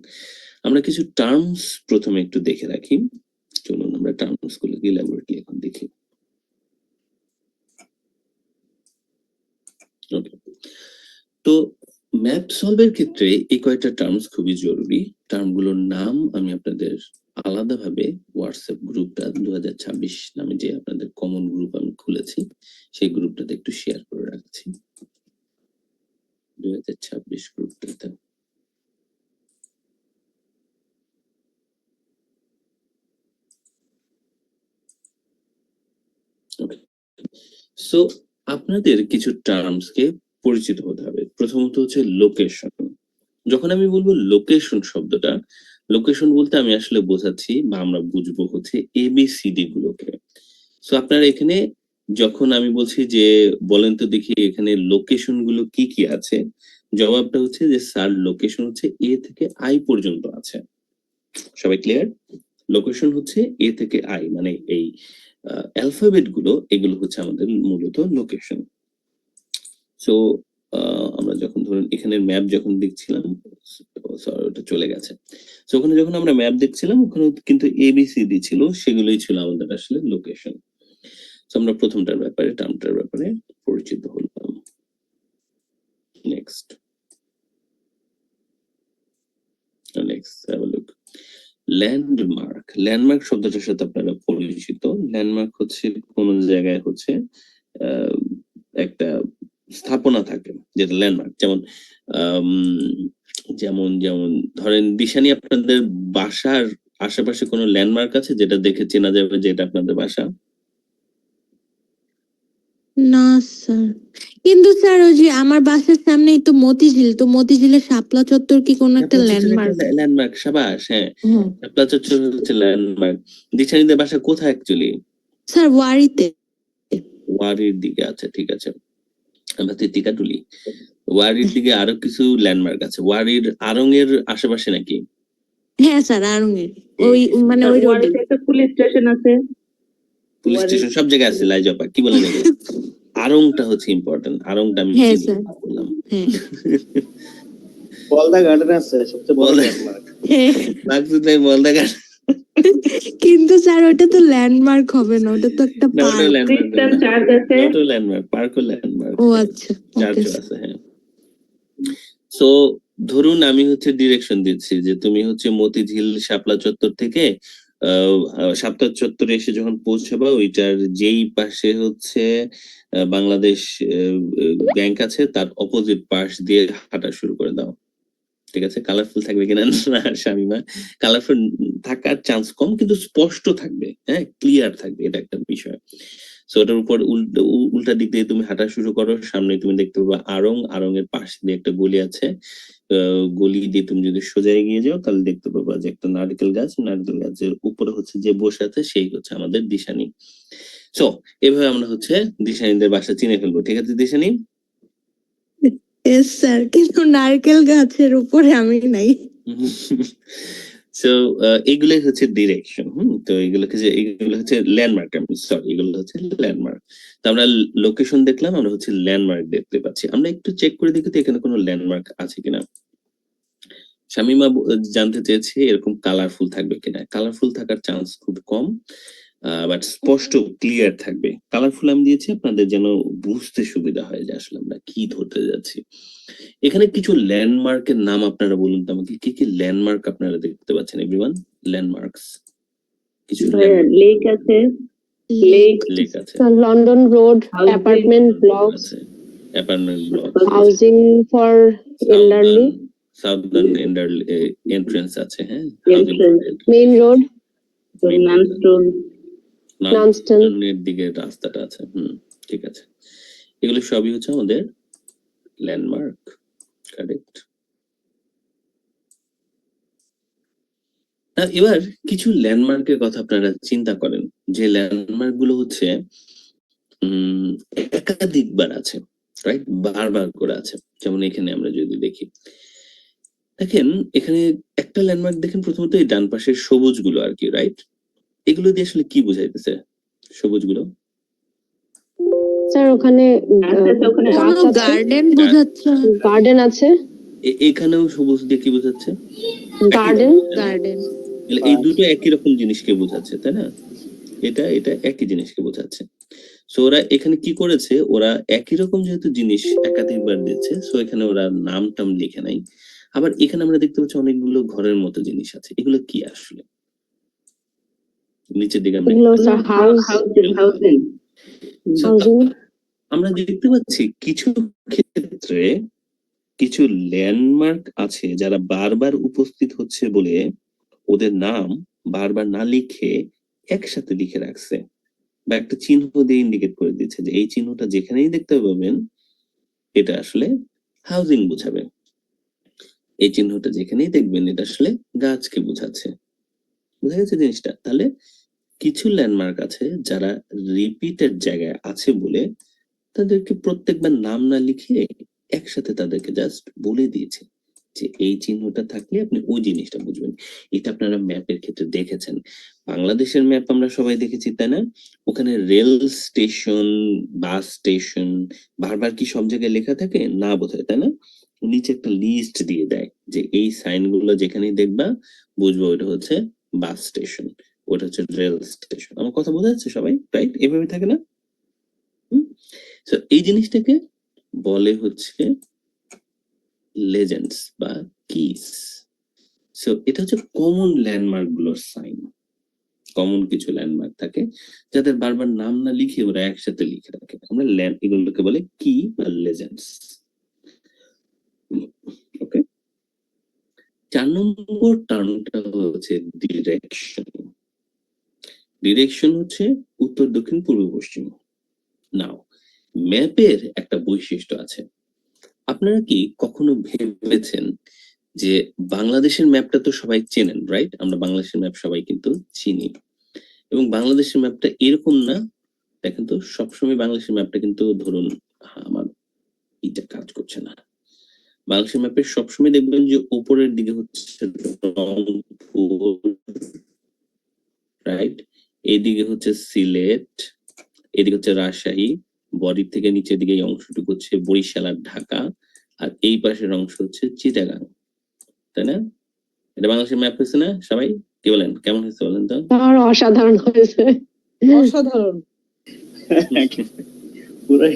আমরা কিছু টার্মস প্রথমে একটু দেখে রাখি। চলুন আমরা টার্মস গুলো ইলাবোরেটলি এখন দেখি। ওকে, তো ম্যাপ সলভের ক্ষেত্রে এই কয়েকটা টার্মস খুবই জরুরি। টার্মগুলোর নাম আমি আপনাদের আলাদাভাবে হোয়াটসঅ্যাপ গ্রুপটা 2026 নামে যে আপনাদের কমন গ্রুপ আমি খুলেছি সেই গ্রুপটাতে একটু শেয়ার করে রাখছি। 2026 গ্রুপটাতে সো আপনাদের কিছু টার্মস কে পরিচিত হতে হবে। প্রথমত হচ্ছে লোকেশন। যখন আমি বলবো লোকেশন শব্দটা, লোকেশন বলতে আমি আসলে বোঝাচ্ছি বা আমরা বুঝবো হচ্ছে এবিসিডি গুলোকে। সো আপনারা এখানে যখন আমি বলছি যে বলেন তো দেখি এখানে লোকেশন গুলো কি কি আছে, জবাবটা হচ্ছে যে স্যার লোকেশন হচ্ছে এ থেকে আই পর্যন্ত আছে। সবাই ক্লিয়ার? লোকেশন হচ্ছে এ থেকে আই, মানে এই অ্যালফাবেট গুলো, এগুলো হচ্ছে আমাদের মূলত লোকেশন। সো আমরা যখন ধরুন এখানে ম্যাপ যখন দেখছিলাম, সরি ওটা চলে গেছে। সো ওখানে যখন আমরা ম্যাপ দেখছিলাম ওখানে কিন্তু এবিসিডি ছিল, সেগুলোই ছিল আমাদের আসলে লোকেশন। সো আমরা প্রথমটার ব্যাপারে, টার্মটার ব্যাপারে পরিচিত হলাম। Next have a look. Landmark. Landmark শব্দটার সাথে আপনারা পরিচিত। ল্যান্ডমার্ক হচ্ছে কোন জায়গায় হচ্ছে আহ, একটা স্থাপনা থাকে যেটা ল্যান্ডমার্ক। যেমন আম, যেমন যেমন ধরেন দিশানি, আপনাদের বাসার আশেপাশে কোনো ল্যান্ডমার্ক আছে যেটা দেখে চেনা যাবে যে এটা আপনাদের বাসা? না স্যার, কিন্তু স্যার ওই যে আমার বাসার সামনেই তো মতিঝিল, তো মতিঝিলের শাপলা চত্বর কি কোনো একটা ল্যান্ডমার্ক? ল্যান্ডমার্ক, সাবাস, হ্যাঁ। হ্যাঁ শাপলা চত্বর হচ্ছে ল্যান্ডমার্ক। দিশানিদের বাসা কোথায় অ্যাকচুয়ালি? স্যার, ওয়ারিতে। ওয়ারির দিকে, আচ্ছা ঠিক আছে। আমরা টিকাটুলি। ওয়ারির দিকে আরো কিছু ল্যান্ডমার্ক আছে, ওয়ারির আড়ং এর আশেপাশে নাকি? হ্যাঁ স্যার, আরুঙ্গের ওই মানে ওই রোডে। একটা পুলিশ স্টেশন আছে। পুলিশ স্টেশন সব জায়গায় আছে, লাইজপা কি বলেন এগুলো? আড়ংটা হচ্ছে ইম্পর্টেন্ট, আড়ংটা আমি হ্যাঁ চিনি, স্যার। বললাম। হ্যাঁ বলদা গার্ডেন আছে সবচেয়ে বড় বলদা- ল্যান্ডমার্ক। হ্যাঁ, মাকসুদ ভাই বলদা ঘাট। কিন্তু স্যার ওটা তো ল্যান্ডমার্ক হবে না, ওটা তো একটা না, ওটা পার্ক। ল্যান্ডমার্ক, চার্জ আছে। ওটা ল্যান্ডমার্ক, পার্কও ল্যান্ডমার্ক। ও আচ্ছা, ওকে চার্চও স্যার। আছে, হ্যাঁ। সো ধরুন আমি হচ্ছে ডিরেকশন দিচ্ছি যে তুমি হচ্ছে মতিঝিল শাপলা চত্বর থেকে শাপলা চত্বরে এসে যখন পৌঁছাবা ওইটার যেই পাশে হচ্ছে বাংলাদেশ ব্যাংক আছে তার অপোজিট পাশ দিয়ে হাঁটা শুরু করে দাও। ঠিক আছে? কালারফুল থাকবে কিনা না শামিমা, কালারফুল থাকার চান্স কম কিন্তু স্পষ্ট থাকবে, হ্যাঁ, ক্লিয়ার থাকবে, এটা একটা বিষয়। সো ওটার উপর উল্টা দিক দিয়ে তুমি হাঁটা শুরু করো, সামনে তুমি দেখতে পাবা আড়ং, আড়ং এর পাশ দিয়ে একটা গলি আছে, গলি দিয়ে তুমি যদি সোজা এগিয়ে যাও তাহলে দেখতে পাবা যে একটা নারকেল গাছ, নারকেল গাছের উপরে হচ্ছে যে বসে আছে সেই হচ্ছে আমাদের দিশানি। সো এভাবে আমরা হচ্ছে দিশানিদের বাসা চিনে ফেলবো। ঠিক আছে দিশানি? এস স্যার, কিন্তু নারকেল গাছের উপরে আমি নাই। সো এগুলো হচ্ছে ডিরেকশন। তো এগুলো হচ্ছে ল্যান্ডমার্ক। আমি সরি, এগুলো হচ্ছে ল্যান্ডমার্ক। তো আমরা লোকেশন দেখলাম, আমরা হচ্ছে ল্যান্ডমার্ক দেখতে পাচ্ছি। আমরা একটু চেক করে দেখি তো এখানে কোনো ল্যান্ডমার্ক আছে কিনা। শামিমা জানতে চেয়েছে এরকম কালারফুল থাকবে কিনা। কালারফুল থাকার চান্স খুব কম, বাট স্পষ্ট ক্লিয়ার থাকবে। কালারফুল আমি দিয়েছি আপনাদের যেন বুঝতে সুবিধা হয় যে আসলে আমরা কি ধরতে যাচ্ছি। এখানে কিছু ল্যান্ডমার্কের নাম আপনারা বলুন তো আমাকে, কি কি ল্যান্ডমার্ক আপনারা দেখতে পাচ্ছেন এভরিওয়ান? ল্যান্ডমার্কস কিছু লেক আছে, লেক লেক আছে, London road, Housing. Apartment blocks, আছে apartment block, housing for elderly, southern entrance আছে, হ্যাঁ, Entrance. Main road, Nunstone, Nunston. এর দিকে রাস্তাটা আছে। ঠিক আছে, এগুলো সবই হচ্ছে আমাদের ল্যান্ডমার্ক। কারেক্ট। এবার কিছু ল্যান্ডমার্কের কথা আপনারা চিন্তা করেন, যে ল্যান্ডমার্ক গুলো হচ্ছে একাধিকবার আছে, রাইট, বারবার করে আছে। যেমন এখানে আমরা যদি দেখি, দেখেন এখানে একটা ল্যান্ডমার্ক দেখেন, প্রথমত এই ডান পাশের সবুজ গুলো আর কি, রাইট। এগুলো দিয়ে আসলে কি বোঝাইতেছে সবুজ গুলো? স্যার ওখানে ওখানে গাছ আছে, গার্ডেন বোঝাচ্ছে। গার্ডেন আছে, এখানেও সবুজ দিয়ে কি বোঝাচ্ছে? গার্ডেন। গার্ডেন। এই দুটো একই রকম জিনিসকে বোঝাচ্ছে, তাই না? এটা একই জিনিসকে বোঝাচ্ছে। সো ওরা এখানে কি করেছে, ওরা একই রকম যেহেতু জিনিস একাধিকবার দিচ্ছে, সো এখানে ওরা নাম টাম লিখে নাই। আবার এখানে আমরা দেখতে পাচ্ছি অনেকগুলো ঘরের মতো জিনিস আছে। এগুলো কি আসলে? নিচের দিকে আমরা এগুলো স্যার হাউজিং। So, housing. আমরা দেখতে পাচ্ছি কিছু ক্ষেত্রে কিছু ল্যান্ডমার্ক আছে যারা বারবার উপস্থিত হচ্ছে বলে ওদের নাম বারবার না লিখে একসাথে লিখে রাখছে, বা একটা চিহ্ন দিয়ে ইন্ডিকেট করে দিচ্ছে যে এই চিহ্নটা যেখানেই দেখতে পাবেন এটা আসলে হাউজিং বোঝাবে। এই চিহ্নটা যেখানেই দেখবেন এটা আসলে গাছকে বোঝাচ্ছে। বুঝা গেছে জিনিসটা? তাহলে কিছু ল্যান্ডমার্ক আছে যারা রিপিটেড জায়গায় আছে বলে তাদেরকে প্রত্যেকবার নাম না লিখে একসাথে তাদেরকে জাস্ট বলে দিয়েছে যে এই চিহ্নটা থাকলে আপনি ওই জিনিসটা বুঝবেন। এটা আপনারা ম্যাপের ক্ষেত্রে দেখেছেন, বাংলাদেশের ম্যাপ আমরা সবাই দেখেছি, তাই না? ওখানে রেল স্টেশন, বাস স্টেশন বারবার কি সব জায়গায় লেখা থাকে? না বোধহয়, তাই না? নিচে একটা লিস্ট দিয়ে দেয় যে এই সাইন গুলো যেখানেই দেখবা বুঝবো ওটা হচ্ছে বাস স্টেশন, ওটা হচ্ছে রেল স্টেশন। আমার কথা বোঝা যাচ্ছে সবাই? রাইট, এভাবে থাকে না? তো এই জিনিসটাকে বলে হচ্ছে লেজেন্ডস বা কিস। সো এটা হচ্ছে কমন ল্যান্ডমার্ক গুলোর সাইন। কমন কিছু ল্যান্ডমার্ক থাকে যাদের বারবার নাম না লিখে ওরা একসাথে লিখে রাখে, আমরা এগুলোকে বলে কি বা লেজেন্ডস। ওকে, 4 নম্বর টার্মটা হচ্ছে ডিরেকশন। ডিরেকশন হচ্ছে উত্তর, দক্ষিণ, পূর্ব, পশ্চিম। নাও ম্যাপের একটা বৈশিষ্ট্য আছে। আপনারা কি কখনো ভেবেছেন যে বাংলাদেশের ম্যাপটা তো সবাই চেনেন, রাইট? আমরা বাংলাদেশের ম্যাপ সবাই কিন্তু চিনি, এবং বাংলাদেশের ম্যাপটা এরকম না। দেখেন তো, সবসময় বাংলাদেশের ম্যাপটা কিন্তু ধরুন আমার এটা কাজ করছে না। বাংলাদেশের ম্যাপের সবসময় দেখবেন যে উপরের দিকে হচ্ছে রংপুর, রাইট, এইদিকে হচ্ছে সিলেট, এদিকে হচ্ছে রাজশাহী, বডির থেকে নিচের দিকে এই অংশটুকু হচ্ছে বরিশাল আর ঢাকা, আর এই পাশের অংশ হচ্ছে চিটাগাং, তাই না? এটা বাংলাদেশের ম্যাপ হয়েছে না সবাই? কি বলেন, কেমন হয়েছে বলেন তো? আর অসাধারণ হয়েছে। অসাধারণ। পুরাই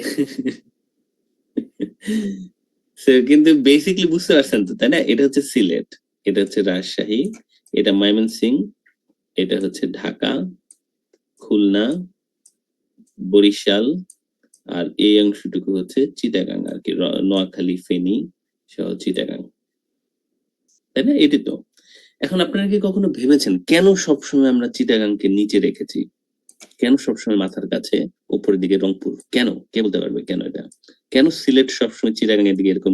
কিন্তু বেসিকলি বুঝতে পারছেন তো, তাই না? এটা হচ্ছে সিলেট, এটা হচ্ছে রাজশাহী, এটা ময়মনসিং, এটা হচ্ছে ঢাকা, খুলনা, বরিশাল, আর এই অংশটুকু হচ্ছে চিটাগাং আর কি, নোয়াখালী, ফেনী সহ চিটাগাং, তাই না? এটি তো। এখন আপনারা কি কখনো ভেবেছেন কেন সবসময় আমরা চিটাগাংকে নিচে রেখেছি? কেন সবসময় মাথার কাছে উপরের দিকে রংপুর? কেন? কে বলতে পারবে কেন এটা? কেন সিলেট সবসময় চিটাগাং এর দিকে এরকম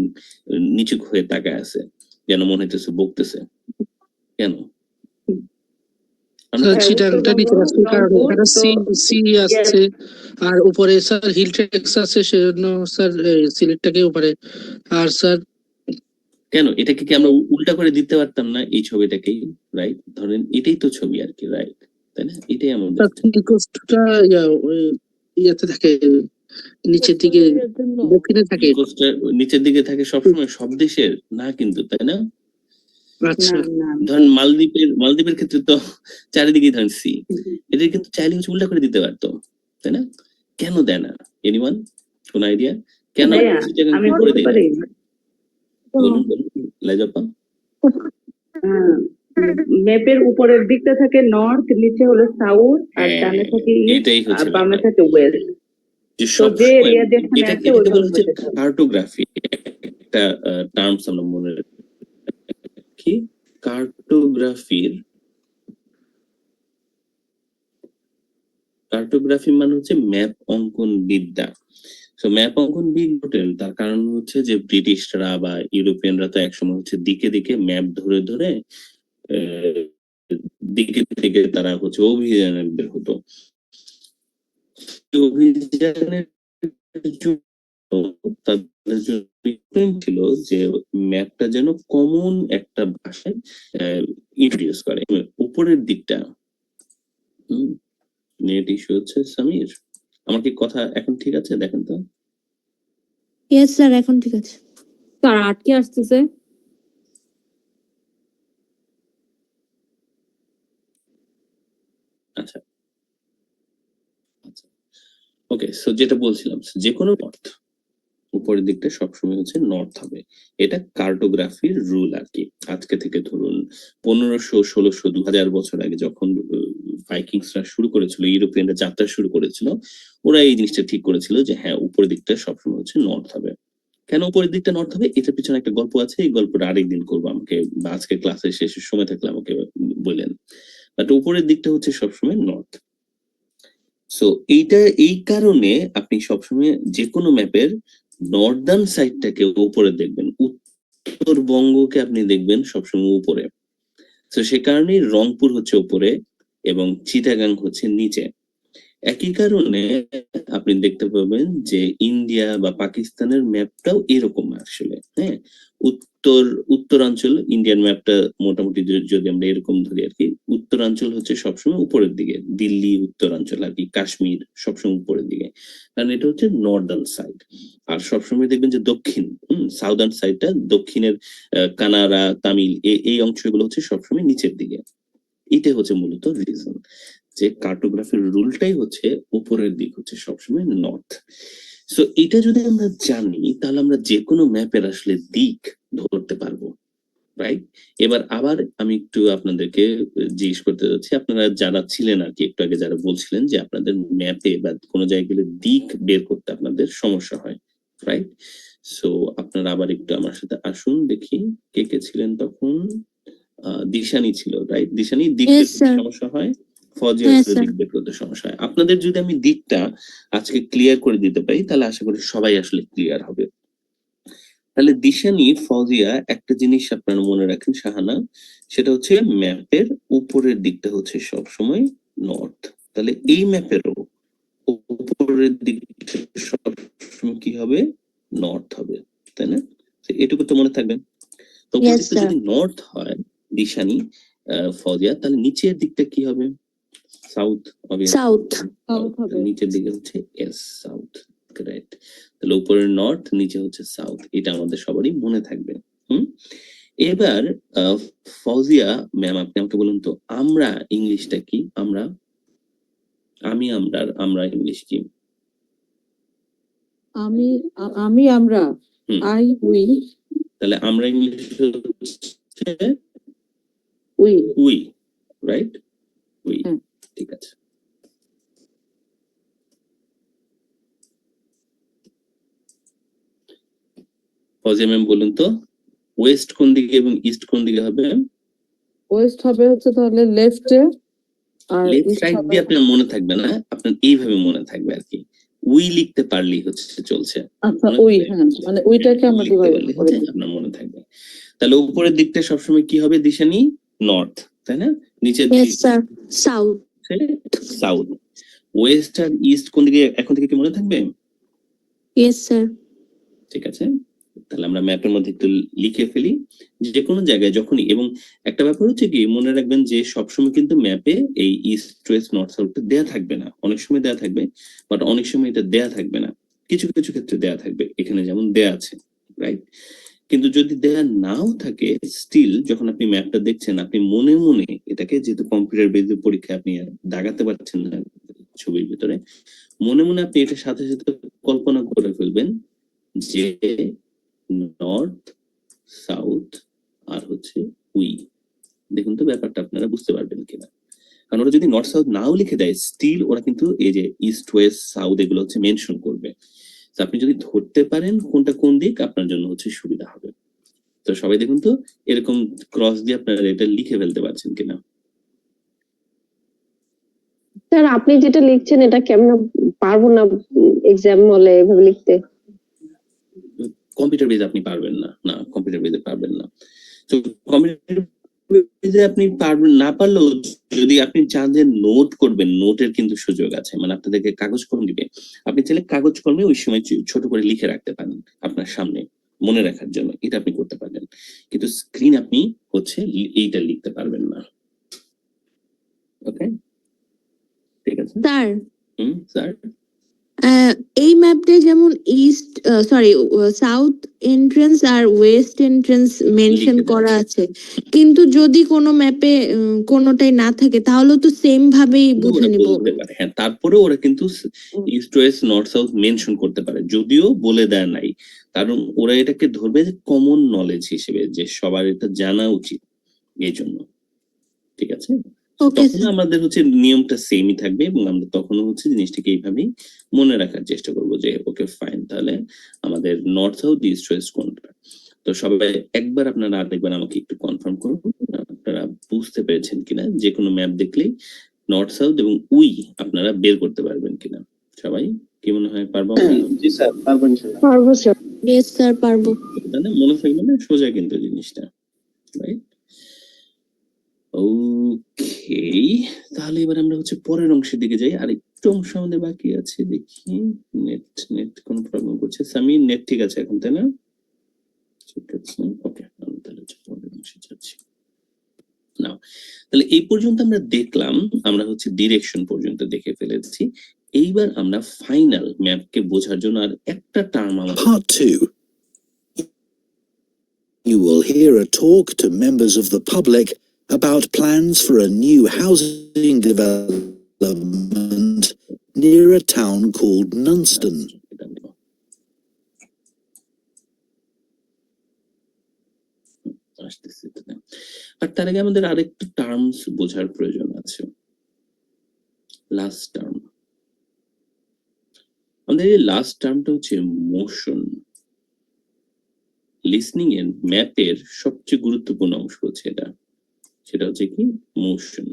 নিচু হয়ে তাকায় আছে, যেন মনে হইতেছে বকতেছে? কেন? স্যার চিটাগাংটা নিচে আসছে কারণ এখানে সি সি আসছে আর উপরে স্যার হিল ট্রেক্স আছে সেজন্য স্যার সিলেটটাকে উপরে আর স্যার কেন এটাকে কি আমরা উল্টা করে দিতে পারতাম না এই ছবিটাকেই, রাইট? ধরেন এটাই তো ছবি আর কি, রাইট? তাই না? এটাই আমাদের কোস্টটা ইয়াতে থাকে নিচের দিকে দক্ষিণে থাকে। কোস্টটা নিচের দিকে থাকে সবসময় সব দেশের না কিন্তু, তাই না? আচ্ছা ধরেন মালদ্বীপের ক্ষেত্রে তো চারিদিকে ধরেন সি, এটা কিন্তু চাইলে হচ্ছে উল্টা করে দিতে পারতো, তাই না? কেন দেয় না? এনিওয়ান কোন আইডিয়া কেন ভাইয়া, চিটাগাং আমি করে বলতে দেয় না? পারি বলুন লাইজাপা। ম্যাপের উপরের দিকটা থাকে নর্থ, নিচে হলো সাউথ, আর হ্যাঁ, ডানে থাকে এটাই ইস্ট, হচ্ছে আর বামে ব্যাপার। থাকে ওয়েস্ট। যে তো যে সবসময় এরিয়া যেখানে আছে এটাকে ওইখানে বলা হচ্ছে যেতে হবে। কার্টোগ্রাফি, একটা টার্মস আমরা মনে রাখি। কার্টোগ্রাফি মানে হচ্ছে ম্যাপ অঙ্কন বিদ্যা। তো ম্যাপ অঙ্কন বিদ্যা তার কারণ হচ্ছে যে ব্রিটিশরা বা ইউরোপিয়ানরা তো একসময় হচ্ছে দিকে দিকে ম্যাপ ধরে ধরে দিকে দিকে তারা হচ্ছে অভিযানে বের হতো। অভিযানের তাদের জন্য ছিল যে ম্যাপটা যেন কমন একটা ভাষায় ইন্ট্রোডিউস করে। উপরের দিকটা নেট ইস্যু হচ্ছে সামির, আমার কি কথা এখন ঠিক আছে? দেখেন তো। ইয়েস স্যার, এখন ঠিক আছে। স্যার আটকে আসতেছে। আচ্ছা আচ্ছা ওকে, সো যেটা বলছিলাম যে কোনো নর্থ উপরের দিকটা সবসময় হচ্ছে নর্থ হবে। এটা কার্টোগ্রাফির রুল আর কি। আজকে থেকে ধরুন 1500, 1600, 2000 বছর আগে যখন ভাইকিংসরা শুরু করেছিল, ইউরোপিয়ানরা যাত্রা শুরু করেছিল, ওরা এই জিনিসটা ঠিক করেছিল যে হ্যাঁ উপরের দিকটা সবসময় হচ্ছে নর্থ হবে। কেন উপরের দিকটা নর্থ হবে এটার পিছনে একটা গল্প আছে, এই গল্পটা আরেকদিন করবো, আমাকে বা আজকে ক্লাসের শেষের সময় থাকলে আমাকে বললেন। বাট উপরের দিকটা হচ্ছে সবসময় নর্থ। সো এইটা এই কারণে আপনি সবসময় যে কোনো ম্যাপের নর্দার্ন সাইডটাকে উপরে দেখবেন, উত্তরবঙ্গকে আপনি দেখবেন সবসময় উপরে। তো সে কারণেই রংপুর হচ্ছে উপরে এবং চিটাগাং হচ্ছে নিচে। একই কারণে আপনি দেখতে পাবেন যে ইন্ডিয়া বা পাকিস্তানের ম্যাপটাও এরকম আসলে। হ্যাঁ, উত্তরাঞ্চল ইন্ডিয়ান ম্যাপটা মোটামুটি যদি আমরা এরকম ধরি আর কি, উত্তরাঞ্চল হচ্ছে সবসময় উপরের দিকে, দিল্লি উত্তরাঞ্চল আর কি, কাশ্মীর সবসময় উপরের দিকে, কারণ এটা হচ্ছে নর্দার্ন সাইড। আর সবসময় দেখবেন যে দক্ষিণ সাউদার্ন সাইডটা, দক্ষিণের কানাড়া, তামিল এই অংশগুলো হচ্ছে সবসময় নিচের দিকে। এটা হচ্ছে মূলত রিজন যে কার্টোগ্রাফির রুলটাই হচ্ছে উপরের দিক হচ্ছে সবসময় নর্থ। সো এটা যদি আমরা জানি তাহলে আমরা যে কোনো ম্যাপের আসলে দিক ধরতে পারবো, রাইট? এবার আবার আমি একটু আপনাদেরকে জিজ্ঞেস করতে যাচ্ছি, আপনারা যারা ছিলেন আর কি একটু আগে, যারা বলছিলেন যে আপনাদের ম্যাপে বা কোনো জায়গায় দিক বের করতে আপনাদের সমস্যা হয়, রাইট? সো আপনারা আবার একটু আমার সাথে আসুন, দেখি কে কে ছিলেন তখন। দিশানি ছিল, রাইট? দিশানি দিক Yes, বের করতে sir. সমস্যা হয়, ফজিয়া হ্যাঁ, আসলে sir. দিক বের করতে সমস্যা হয়। আপনাদের যদি আমি দিকটা আজকে ক্লিয়ার করে দিতে পারি তাহলে আশা করি সবাই আসলে ক্লিয়ার হবে। তাহলে দিশানি, ফজিয়া, একটা জিনিস আপনারা মনে রাখেন শাহানা, সেটা হচ্ছে ম্যাপের উপরের দিকটা হচ্ছে সবসময় নর্থ। তাহলে এই ম্যাপেরও উপরের দিকটা সবসময় কি হবে? নর্থ হবে, তাই না? তো এটুকু তো মনে থাকবে। তো উপরের Yes, দিকটা sir. যদি নর্থ হয় দিশানি, ফজিয়া, তাহলে নিচের দিকটা কি হবে? সাউথ হবে। South. নিচের দিকে হচ্ছে এস, সাউথ, রাইট? তাহলে উপরে নর্থ, নিচে হচ্ছে সাউথ, এটা আমাদের সবারই মনে থাকবে। এবার ফজিয়া ম্যাম আপনি আমাকে বলুন তো, আমরা ইংলিশটা কি? আমরা আমরা ইংলিশ কি? আমরা আই উই তাহলে আমরা ইংলিশ হচ্ছে উই উই, রাইট? উই, হুম। ঠিক আছে। ফজিয়া ম্যাম বলুন তো, ওয়েস্ট কোন দিকে এবং ইস্ট কোন দিকে হবে? ওয়েস্ট হবে হচ্ছে তাহলে লেফটে আর লেফট ইস্ট রাইট হবে দিয়ে আপনার মনে থাকবে না, আপনার এইভাবে মনে থাকবে আর কি। উই লিখতে পারলেই হচ্ছে চলছে। আচ্ছা মনে উই, থাকবে? হ্যাঁ মানে ওইটাকে আমরা লিখতে ডিভাইড পারলে করে হচ্ছে আপনার মনে থাকবে। তাহলে উপরের দিকটা সবসময় কি হবে দিশানি? নর্থ, তাই না? নিচের Yes, sir. South. South, west আর ইস্ট কোন দিকে এখন থেকে কি মনে থাকবে? Yes, sir. ঠিক আছে, তাহলে আমরা ম্যাপের মধ্যে একটু লিখে ফেলি যে কোনো জায়গায় যখনই, এবং একটা ব্যাপার হচ্ছে কি মনে রাখবেন যে সবসময় কিন্তু ম্যাপে এই ইস্ট ওয়েস্ট নর্থ সাউথ দেয়া থাকবে না, অনেক সময় দেয়া থাকবে বাট অনেক সময় এটা দেয়া থাকবে না, কিছু কিছু ক্ষেত্রে দেয়া থাকবে, এখানে যেমন দেয়া আছে, রাইট? কিন্তু যদি দেয়া নাও থাকে, স্টিল যখন আপনি ম্যাপটা দেখছেন আপনি মনে মনে এটাকে, যেহেতু কম্পিউটার বেসড পরীক্ষা আপনি আর দাগাতে পারছেন না ছবির ভিতরে, মনে মনে আপনি এটার সাথে সাথে কল্পনা করে ফেলবেন যে নর্থ সাউথ আর হচ্ছে উই। দেখুন তো ব্যাপারটা আপনারা বুঝতে পারবেন কিনা, কারণ ওরা যদি নর্থ সাউথ নাও লিখে দেয় স্টিল ওরা কিন্তু এই যে ইস্ট ওয়েস্ট সাউথ এগুলো হচ্ছে মেনশন করবে। তো আপনি যদি ধরতে পারেন কোনটা কোন দিক আপনার জন্য হচ্ছে সুবিধা হবে। তো সবাই দেখুন তো এরকম ক্রস দিয়ে আপনারা এটা লিখে ফেলতে পারছেন কিনা। স্যার আপনি যেটা লিখছেন এটা কেমন পারবো না এক্সাম হলে এভাবে লিখতে। কম্পিউটার বেজ আপনি পারবেন না, না কম্পিউটার বেজে পারবেন না। তো কম্পিউটার বেজে আপনি পারবেন না, পারলেও যদি আপনি চান যে নোট করবেন, নোটের কিন্তু সুযোগ আছে, মানে আপনাদেরকে কাগজ কলম দিবে, আপনি চাইলে কাগজ কলমে ওই সময় ছোট করে লিখে রাখতে পারেন আপনার সামনে মনে রাখার জন্য, এটা আপনি করতে পারবেন, কিন্তু স্ক্রিন আপনি হচ্ছে এইটা লিখতে পারবেন না। ওকে, ঠিক আছে Sir, স্যার। এই ম্যাপে যেমন ইস্ট সাউথ এন্ট্রান্স আর ওয়েস্ট এন্ট্রান্স মেনশন লিখে দেওয়া করা আছে, কিন্তু যদি কোনো ম্যাপে কোনোটাই না থাকে তাহলে তো সেম ভাবেই বুঝে ওরা নিব। বলতে পারে, হ্যাঁ, তারপরে ওরা কিন্তু east West north south mention করতে পারে, যদিও বলে দেয় নাই, কারণ ওরা এটাকে ধরবে যে কমন নলেজ হিসেবে, যে সবার এটা জানা উচিত, এই জন্য। ঠিক আছে, ওকে তখন আমাদের হচ্ছে নিয়মটা সেমই থাকবে এবং আমরা তখনও হচ্ছে জিনিসটাকে এইভাবেই মনে রাখার চেষ্টা করবো যে ওকে ফাইন, তাহলে আমাদের নর্থ সাউথ ইস্ট ওয়েস্ট কোনটা। তো সবাই একবার আপনারা আরেকবার আমাকে একটু কনফার্ম করুন আপনারা বুঝতে পেরেছেন কিনা, যে কোনো ম্যাপ দেখলেই নর্থ সাউথ এবং উই আপনারা বের করতে পারবেন কিনা। সবাই কি মনে হয় পারবো? জি স্যার, পারবো ইনশাআল্লাহ। পারবো স্যার। ইয়েস স্যার, পারবো। তাহলে মনে থাকবে না, সোজা কিন্তু জিনিসটা, রাইট? ওকে, তাহলে এবার আমরা হচ্ছে পরের অংশের দিকে যাই। আর একটু অংশ আমাদের বাকি আছে, দেখি নেট কোন প্রবলেম করছে। সামি নেট ঠিক আছে এখন, তাই না? ঠিক আছে, ওকে, আমি তাহলে হচ্ছে পরের অংশে যাচ্ছি। নাও, তাহলে এই পর্যন্ত আমরা দেখলাম, আমরা হচ্ছে ডিরেকশন পর্যন্ত দেখে ফেলেছি। এইবার আমরা ফাইনাল ম্যাপকে বোঝার জন্য আর একটা টার্ম আমাদের Part 2. You will hear a talk to members of the public about plans for a new housing development near a town called Nunston. আর তার আগে আমাদের আরেকটা টার্মস বোঝার প্রয়োজন আছে, লাস্ট টার্ম। আমাদের এই লাস্ট টার্মটা হচ্ছে মোশন। লিসনিং এর ম্যাপের সবচেয়ে গুরুত্বপূর্ণ অংশ হচ্ছে এটা, সেটা হচ্ছে কি মোশন।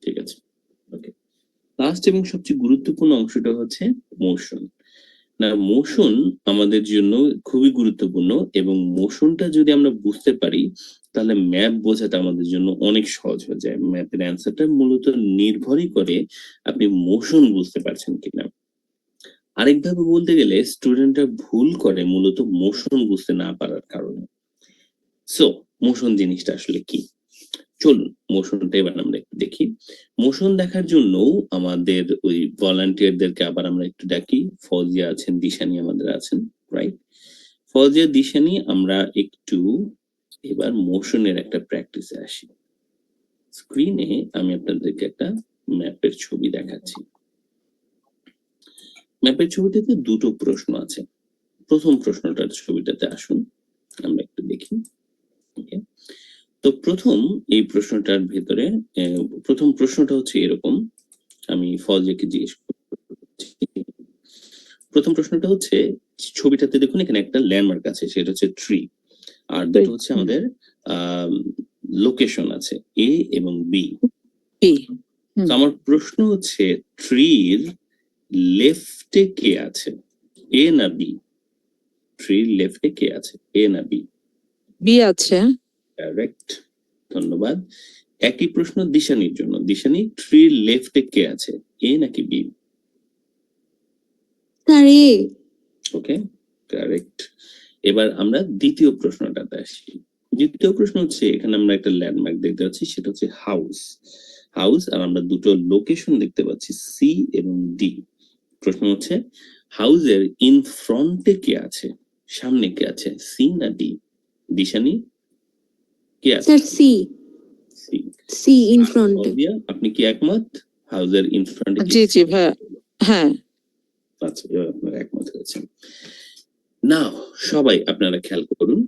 ঠিক আছে, ওকে। লাস্ট এবং সবচেয়ে গুরুত্বপূর্ণ অংশটা হচ্ছে মোশন। না, মোশন আমাদের জন্য খুবই গুরুত্বপূর্ণ, এবং মোশনটা যদি আমরা বুঝতে পারি তাহলে ম্যাপ বোঝাটা আমাদের জন্য অনেক সহজ হয়ে যায়। ম্যাপের অ্যান্সারটা মূলত নির্ভরই করে আপনি মোশন বুঝতে পারছেন কিনা। আরেকভাবে বলতে গেলে স্টুডেন্টরা ভুল করে মূলত মোশন বুঝতে না পারার কারণে। সো মোশন জিনিসটা আসলে কি, চলুন মোশনটা এবার আমরা একটু দেখি। মোশন দেখার জন্য আমাদের ওই ভলান্টিয়ারদেরকে আবার আমরা একটু ডাকি। ফজিয়া আছেন, দিশানি আমাদের আছেন, রাইট? ফজিয়া, দিশানি, আমরা একটু এবার মোশনের একটা প্র্যাকটিসে আসি। স্ক্রিনে আমি আপনাদেরকে একটা ম্যাপের ছবি দেখাচ্ছি। ম্যাপের ছবিটাতে দুটো প্রশ্ন আছে। প্রথম প্রশ্নটার ছবিটাতে আসুন, আমরা একটু দেখি। ওকে, তো প্রথম এই প্রশ্নটার ভেতরে প্রথম প্রশ্নটা হচ্ছে এরকম, আমি ফজিয়াকে জিজ্ঞেস করছি। প্রথম প্রশ্নটা হচ্ছে, ছবিটাতে দেখুন এখানে একটা ল্যান্ডমার্ক আছে, সেটা হচ্ছে ট্রি, আর দুটো হচ্ছে আমাদের লোকেশন আছে এ এবং বি। তো আমার প্রশ্ন হচ্ছে ট্রির লেফটে কে আছে, এ না বি? ট্রির লেফটে কে আছে, এ না বি? বি আছে। কারেক্ট, ধন্যবাদ। একই প্রশ্ন দিশানির জন্য। দিশানি, ট্রির লেফটে কে আছে, এ নাকি বি? স্যার এ। ওকে, কারেক্ট। এবার আমরা দ্বিতীয় প্রশ্নটাতে আসি। দ্বিতীয় প্রশ্ন হচ্ছে, এখানে আমরা একটা ল্যান্ডমার্ক দেখতে পাচ্ছি, সেটা হচ্ছে হাউস। হাউস, আর আমরা দুটো লোকেশন দেখতে পাচ্ছি, সি এবং ডি। প্রশ্ন হচ্ছে, হাউসের ইন ফ্রন্টে কে আছে, সামনে কে আছে, সি না ডি? দিশানি, কে আছে? Sir C. C. C in ফ্রন্টে। আপনি কি একমত হাউসের ইন ফ্রন্টে? জি জি ভাইয়া, হ্যাঁ। আচ্ছা, এবার আপনারা একমত হয়েছেন। নাও সবাই আপনারা খেয়াল করুন,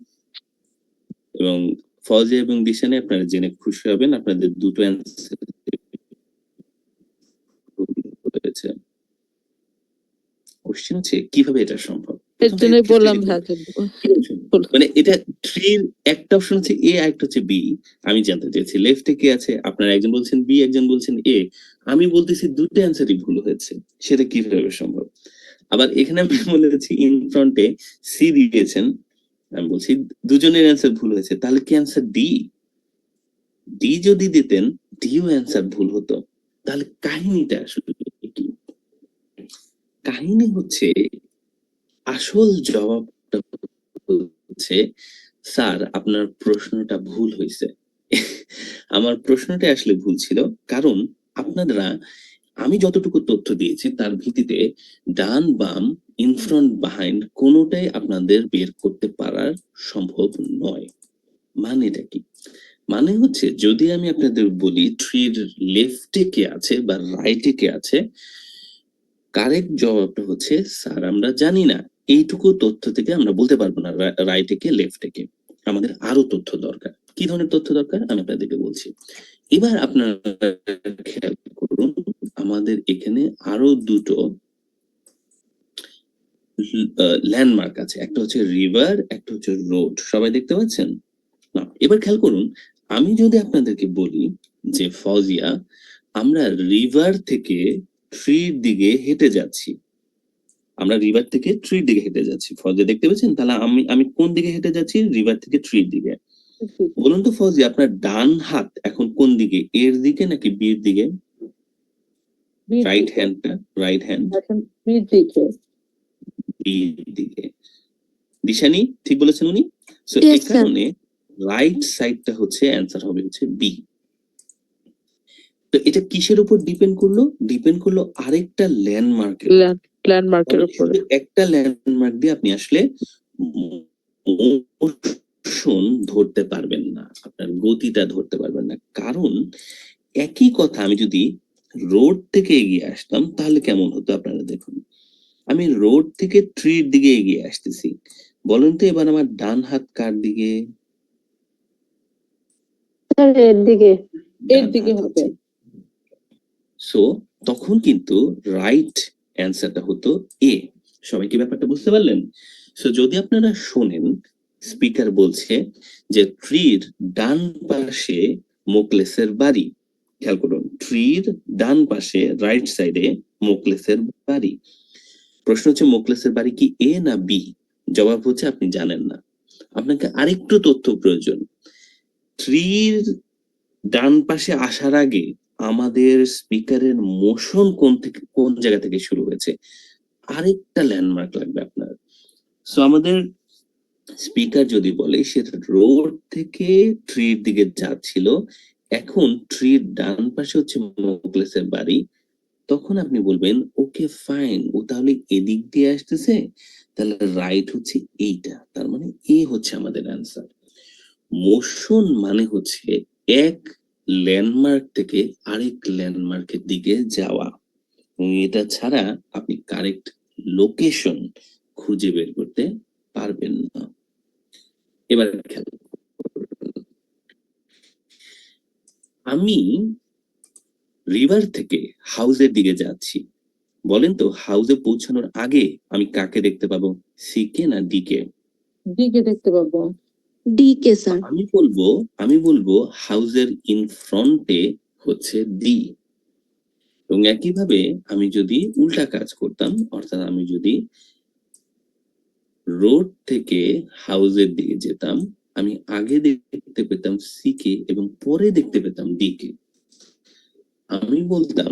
এবং ফজে এবং দিশানে আপনারা জেনে খুশি হবেন, আপনাদের দুটো অ্যান্সার হয়েছে। কোশ্চেন হচ্ছে কিভাবে এটা সম্ভব? এর জন্যই বললাম ভাইয়া। মানে এটা ট্রির একটা অপশন হচ্ছে এ, আরেকটা হচ্ছে বি। আমি জানতে চাইছি লেফটে কে আছে, আপনারা একজন বলছেন বি, একজন বলছেন এ। আমি বলতেছি দুটো অ্যান্সারই ভুল হয়েছে, সেটা কিভাবে সম্ভব? আবার এখানে আমি বলেছি ইন ফ্রন্টে সি দিয়েছেন, আমি বলছি দুজনের অ্যান্সার ভুল হয়েছে, তাহলে কি অ্যান্সার ডি? ডি যদি দিতেন, ডিও অ্যান্সার ভুল হতো। তাহলে কাহিনীটা আসলে কি? কাহিনী হচ্ছে, আসল জবাবটা হচ্ছে, স্যার আপনার প্রশ্নটা ভুল হয়েছে। আমার প্রশ্নটা আসলে ভুল ছিল, কারণ আপনারা, আমি যতটুকু তথ্য দিয়েছি তার ভিত্তিতে ডান বাম ইন ফ্রন্ট বাহাইন্ড কোনোটাই আপনাদের বের করতে পারার সম্ভব নয়। মানেটা কি? মানে হচ্ছে, যদি আমি আপনাদের বলি ট্রির লেফটে কে আছে বা রাইটে কে আছে, কারেক্ট জবাবটা হচ্ছে স্যার আমরা জানি না। এইটুকু তথ্য থেকে আমরা বলতে পারবো না রাইটে কে লেফটে কে, আমাদের আরো তথ্য দরকার। কি ধরনের তথ্য দরকার আমি আপনাদেরকে বলছি। এবার আপনারা খেয়াল করুন, আমাদের এখানে আরো দুটো ল্যান্ডমার্ক আছে, একটা হচ্ছে রিভার, একটা হচ্ছে রোড। সবাই দেখতে পাচ্ছেন না? এবার খেয়াল করুন, আমি যদি আপনাদেরকে বলি যে ফজিয়া আমরা রিভার থেকে ট্রির দিকে হেঁটে যাচ্ছি, আমরা রিভার থেকে ট্রির দিকে হেঁটে যাচ্ছি, ফজিয়া দেখতে পাচ্ছেন? তাহলে আমি আমি কোন দিকে হেঁটে যাচ্ছি? রিভার থেকে ট্রির দিকে। বলুন তো ফজিয়া, আপনার ডান হাত এখন কোন দিকে, এর দিকে নাকি বির দিকে? রাইট হ্যান্ডটা, রাইট হ্যান্ড বির দিকে। বির দিকে। দিশানি ঠিক বলেছেন উনি। সো Yes, এই sir. কারণে রাইট সাইডটা হচ্ছে অ্যান্সার হবে হচ্ছে বি। তো এটা কিসের উপর ডিপেন্ড করলো? ডিপেন্ড করলো আরেকটা ল্যান্ডমার্কের। ল্যান্ডমার্কের উপরে। একটা ল্যান্ডমার্ক দিয়ে আপনি আসলে মোশন ধরতে পারবেন না, আপনার গতিটা ধরতে পারবেন না। কারণ একই কথা আমি যদি রোড থেকে এগিয়ে আসতাম তাহলে কেমন হতো আপনারা দেখুন। আমি রোড থেকে ট্রির দিকে এগিয়ে আসতেছি, বলুন তো এবার আমার ডান হাত কার দিকে? স্যার এর দিকে। এর দিকে হবে। সো তখন কিন্তু রাইট অ্যান্সারটা হতো এ। সবাই কি ব্যাপারটা বুঝতে পারলেন? সো যদি আপনারা শোনেন, স্পিকার বলছে যে ট্রির ডান পাশে মোকলেসের বাড়ি। খেয়াল করুন, ট্রির ডান পাশে রাইট সাইডে মোকলেসের বাড়ি। প্রশ্ন হচ্ছে মোকলেসের বাড়ি কি এ না বি? জবাব হচ্ছে আপনি জানেন না। আপনাকে আরেকটু তথ্য প্রয়োজন। ট্রির ডান পাশে আসার আগে আমাদের স্পিকারের মোশন কোন জায়গা থেকে শুরু হয়েছে, আরেকটা ল্যান্ডমার্ক লাগবে আপনার। সো আমাদের স্পিকার যদি বলে সেটা রোড থেকে ট্রির দিকে যাচ্ছিল, এখন ট্রির ডান পাশে হচ্ছে মোকলেসের বাড়ি, তখন আপনি বলবেন ওকে ফাইন, ও তাহলে এদিক দিয়ে আসতেছে, তাহলে রাইট হচ্ছে এইটা, তার মানে এ হচ্ছে আমাদের অ্যান্সার। মোশন মানে হচ্ছে এক ল্যান্ডমার্ক থেকে আরেক ল্যান্ডমার্কের দিকে যাওয়া, এবং এটা ছাড়া আপনি কারেক্ট লোকেশন খুঁজে বের করতে পারবেন না। এবার খেয়াল করুন, আমি রিভার থেকে হাউসের দিকে যাচ্ছি, বলেন তো হাউসে পৌঁছানোর আগে আমি কাকে দেখতে পাবো, সি কে না ডি কে? দিকে দেখতে পাবো। ডি কে স্যার। আমি বলবো হাউসের ইন ফ্রন্টে হচ্ছে ডি, এবং একইভাবে আমি যদি উল্টা কাজ করতাম, অর্থাৎ আমি যদি রোড থেকে হাউসের দিকে যেতাম, আমি আগে দেখতে পেতাম সি কে এবং পরে দেখতে পেতাম ডি কে। আমি বলতাম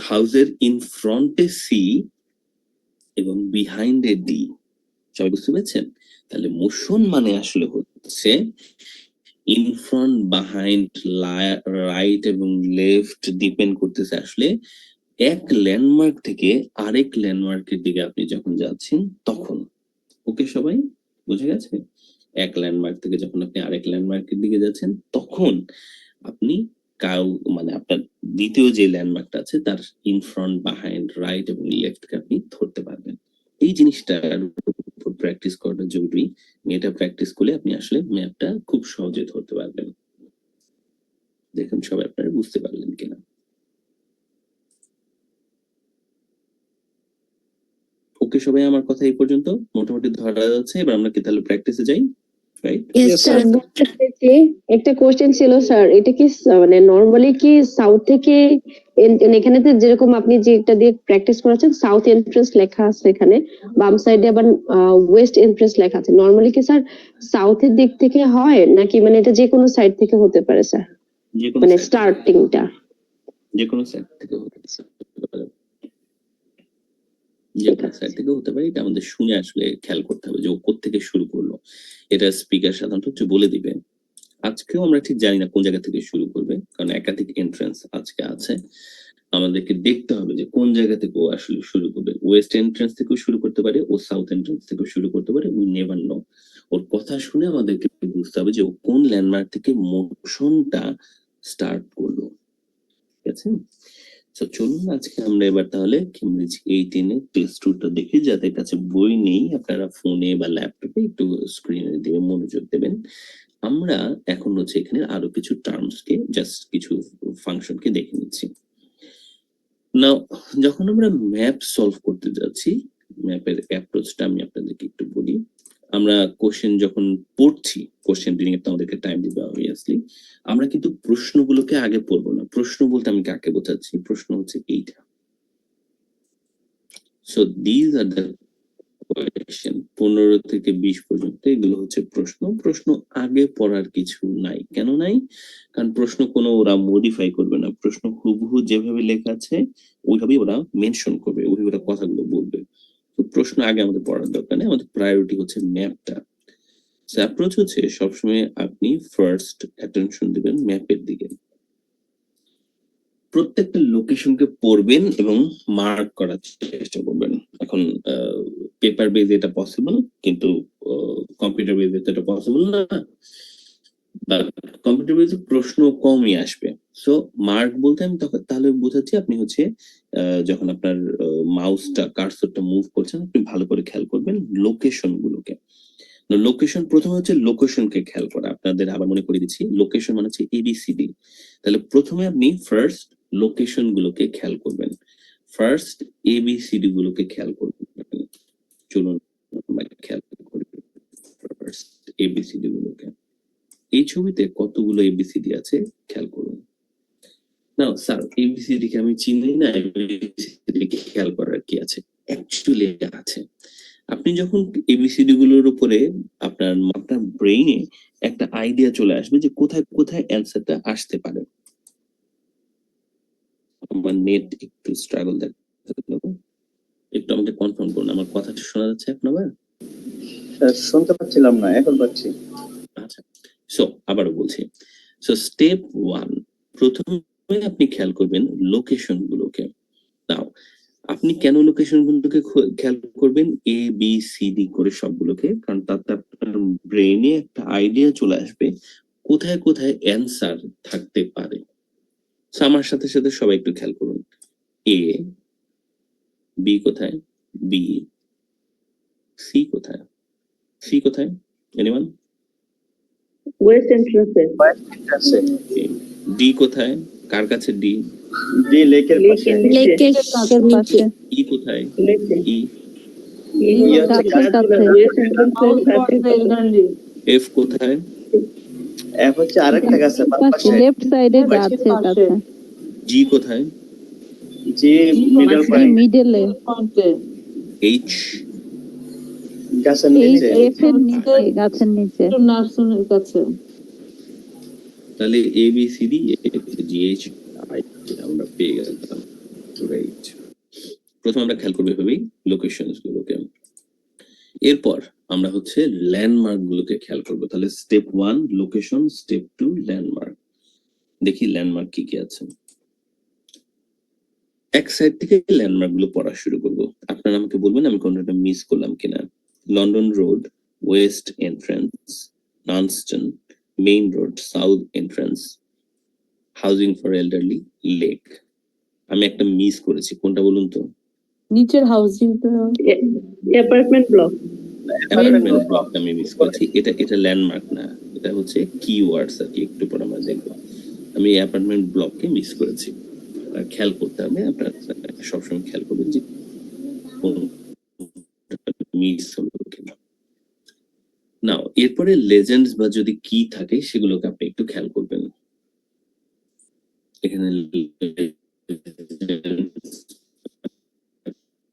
হাউসের ইন ফ্রন্টে সি এবং বিহাইন্ডে ডি। সবাই বুঝতে পেরেছেন? তাহলে মোশন মানে আসলে হচ্ছে ইন ফ্রন্ট, বিহাইন্ড, রাইট এবং লেফট ডিপেন্ড করতেছে আসলে এক ল্যান্ডমার্ক থেকে আরেক ল্যান্ডমার্কের দিকে আপনি যখন যাচ্ছেন তখন। ওকে সবাই বুঝে গেছে? এক ল্যান্ডমার্ক থেকে যখন আপনি আরেক ল্যান্ডমার্কের দিকে যাচ্ছেন তখন আপনি মানে আপনার দ্বিতীয় যে ল্যান্ডমার্কটা আছে তার ইন ফ্রন্ট, বিহাইন্ড, রাইট এবং লেফট কে আপনি ধরতে পারবেন। এই জিনিসটার উপর প্র্যাকটিস করাটা জরুরি। এটা প্র্যাকটিস করলে আপনি আসলে ম্যাপটা খুব সহজে ধরতে পারবেন। দেখুন সবাই আপনারা বুঝতে পারলেন কিনা। ওকে সবাই, আমার কথা এই পর্যন্ত মোটামুটি ধরা যাচ্ছে। এবার আমরা কি তাহলে প্র্যাকটিসে যাই? রাইট? Yes, sir. একটা কোশ্চেন ছিল স্যার, এটা কি মানে নরমালি কি সাউথ থেকে এখানে তো যেরকম আপনি যেটা দিয়ে প্র্যাকটিস করেছেন সাউথ এন্ট্রান্স লেখা আছে, এখানে বাম সাইডে আবার ওয়েস্ট এন্ট্রান্স লেখা আছে, নরমালি কি স্যার সাউথের দিক থেকে হয় নাকি মানে এটা যে কোনো সাইড থেকে হতে পারে স্যার, মানে স্টার্টিংটা? যে কোনো সাইড থেকে হতে পারে, যে কোনো সাইড থেকে হতে পারে। এটা আমাদের শুনে আসলে খেয়াল করতে হবে যে ও কোত্থেকে শুরু করলো। এটা স্পিকার সাধারণত হচ্ছে বলে দিবে। আজকেও আমরা ঠিক জানি না কোন জায়গা থেকে শুরু করবে, কারণ একাধিক এন্ট্রান্স আজকে আছে। আমাদেরকে দেখতে হবে যে কোন জায়গা থেকে ও আসলে শুরু করবে। ওয়েস্ট এন্ট্রান্স থেকেও শুরু করতে পারে, ও সাউথ এন্ট্রান্স থেকেও শুরু করতে পারে, উই নেভার নো। ওর কথা শুনে আমাদেরকে বুঝতে হবে যে ও কোন ল্যান্ডমার্ক থেকে মোশনটা স্টার্ট করলো। ঠিক আছে? তো চলুন আজকে আমরা এবার তাহলে কেমব্রিজ 18 এর টেস্ট টুটা দেখি। যাদের কাছে বই নেই আপনারা ফোনে বা ল্যাপটপে একটু স্ক্রিনে দিয়ে মনোযোগ দেবেন। আমরা এখন হচ্ছে এখানে আরো কিছু টার্মস কে, জাস্ট কিছু ফাংশন কে দেখে নিচ্ছি। নাও যখন আমরা ম্যাপ সলভ করতে যাচ্ছি, ম্যাপের অ্যাপ্রোচটা আমি আপনাদেরকে একটু বলি। আমরা কোশ্চেন যখন পড়ছি, কোশ্চেন রিডিং এর তো আমাদেরকে টাইম দিবে অবভিয়াসলি, আমরা কিন্তু প্রশ্নগুলোকে আগে পড়বো না। প্রশ্ন বলতে আমি কাকে বোঝাচ্ছি? প্রশ্ন হচ্ছে এইটা। So these are the question 15 থেকে 20 পর্যন্ত এগুলো হচ্ছে প্রশ্ন। প্রশ্ন আগে পড়ার কিছু নাই। কেন নাই? কারণ প্রশ্ন কোনো ওরা মডিফাই করবে না। প্রশ্ন হুবহু যেভাবে লেখা আছে ওইভাবেই ওরা মেনশন করবে, ওইভাবে ওরা কথাগুলো বলবে। তো প্রশ্ন আগে আমাদের পড়ার দরকার নেই, আমাদের প্রায়োরিটি হচ্ছে ম্যাপটা। অ্যাপ্রোচ হচ্ছে সবসময় আপনি ফার্স্ট অ্যাটেনশন দিবেন ম্যাপের দিকে। প্রত্যেকটা লোকেশনকে পড়বেন এবং মার্ক করার চেষ্টা করবেন। এখন পেপার বেজে এটা পসিবল, কিন্তু কম্পিউটার বেজে তো এটা পসিবল না। কম্পিউটার বেজে প্রশ্ন কমই আসবে। সো মার্ক বলতে আমি তাহলে বোঝাচ্ছি আপনি হচ্ছে যখন আপনার মাউসটা কার্সরটা মুভ করছেন আপনি ভালো করে খেয়াল করবেন লোকেশন গুলোকে। লোকেশন প্রথমে হচ্ছে লোকেশনকে খেয়াল করা। আপনাদের আবার মনে করে দিচ্ছি, লোকেশন মানে হচ্ছে এবিসিডি। তাহলে প্রথমে আপনি ফার্স্ট লোকেশন গুলোকে খেয়াল করবেন, ফার্স্ট এবিসিডি গুলোকে খেয়াল করবেন। চলুন খেয়াল করি ফার্স্ট এবিসিডি গুলোকে। এই ছবিতে কতগুলো এবিসিডি আছে খেয়াল করুন। না স্যার এবিসিডি কে আমি চিনি না, এবিসিডি কে খেয়াল করার কি আছে? অ্যাকচুয়ালি আছে। আপনি যখন এবিসিডি গুলোর উপরে আপনার ব্রেইনে একটা আইডিয়া চলে আসবে যে কোথায় কোথায় অ্যান্সারটা আসতে পারে। আমার নেট একটু স্ট্রাগল একটু আমাকে কনফার্ম করুন, আমার কথাটা শোনা যাচ্ছে আপনার? শুনতে পাচ্ছিলাম না, এখন পাচ্ছি। আচ্ছা, সো আবারও বলছি। সো স্টেপ 1, প্রথমে আপনি খেয়াল করবেন লোকেশন গুলোকে। নাও আপনি কেন লোকেশন গুলোকে খেয়াল করবেন এ বি সি ডি করে সবগুলোকে? কারণ তাতে আপনার ব্রেইনে একটা আইডিয়া চলে আসবে কোথায় কোথায় অ্যান্সার থাকতে পারে। আমার সাথে সাথে সবাই একটু খেয়াল করুন, এ, বি কোথায়, বি, সি কোথায়, সি কোথায়? এনিওয়ান? ওয়েস্ট এন্ট্রান্সে। আছে ডি কোথায়? কার কাছে ডি? ডি লেকের পাশে। লেকের পাশে। ই কোথায়? ই এফ কোথায়? এফ হচ্ছে আরেকটা গাছে বাম পাশে। লেফট সাইডে যাচ্ছে কাছে। জি কোথায়? জি মিডল পয়েন্ট মিডলে এইচ গাছের নিচে গাছের নিচে নার্সনের কাছে। তাহলে A B C D G H I আমরা পেয়ে গেলাম। রাইট, প্রথম আমরা খেয়াল করবো এভাবেই লোকেশনস গুলোকে। এরপর আমরা হচ্ছে ল্যান্ডমার্ক গুলোকে খেয়াল করবো। তাহলে স্টেপ 1 লোকেশন, স্টেপ 2 ল্যান্ডমার্ক। দেখি ল্যান্ডমার্ক কি কি আছে। এক সাইড থেকে ল্যান্ডমার্ক গুলো পড়া শুরু করবো, আপনারা আমাকে বলবেন আমি কোনটা মিস করলাম কিনা। London road west entrance, Nunston main road south entrance, housing for elderly lake. আমি একটা মিস করেছি, কোনটা বলুন তো? নিচের housing apartment block. Apartment block আমি মিস করেছি। এটা ল্যান্ডমার্ক না, এটা হচ্ছে কিওয়ার্ডস আর কি, একটু পর আমরা দেখবো। আমি অ্যাপার্টমেন্ট ব্লককে মিস করেছি। আর খেয়াল করতে হবে, আপনারা সবসময় খেয়াল করবেন যে মিস হলো কিনা। নাও এরপরে লেজেন্ডস বা যদি কি থাকে সেগুলোকে আপনি একটু খেয়াল করবেন। এখানে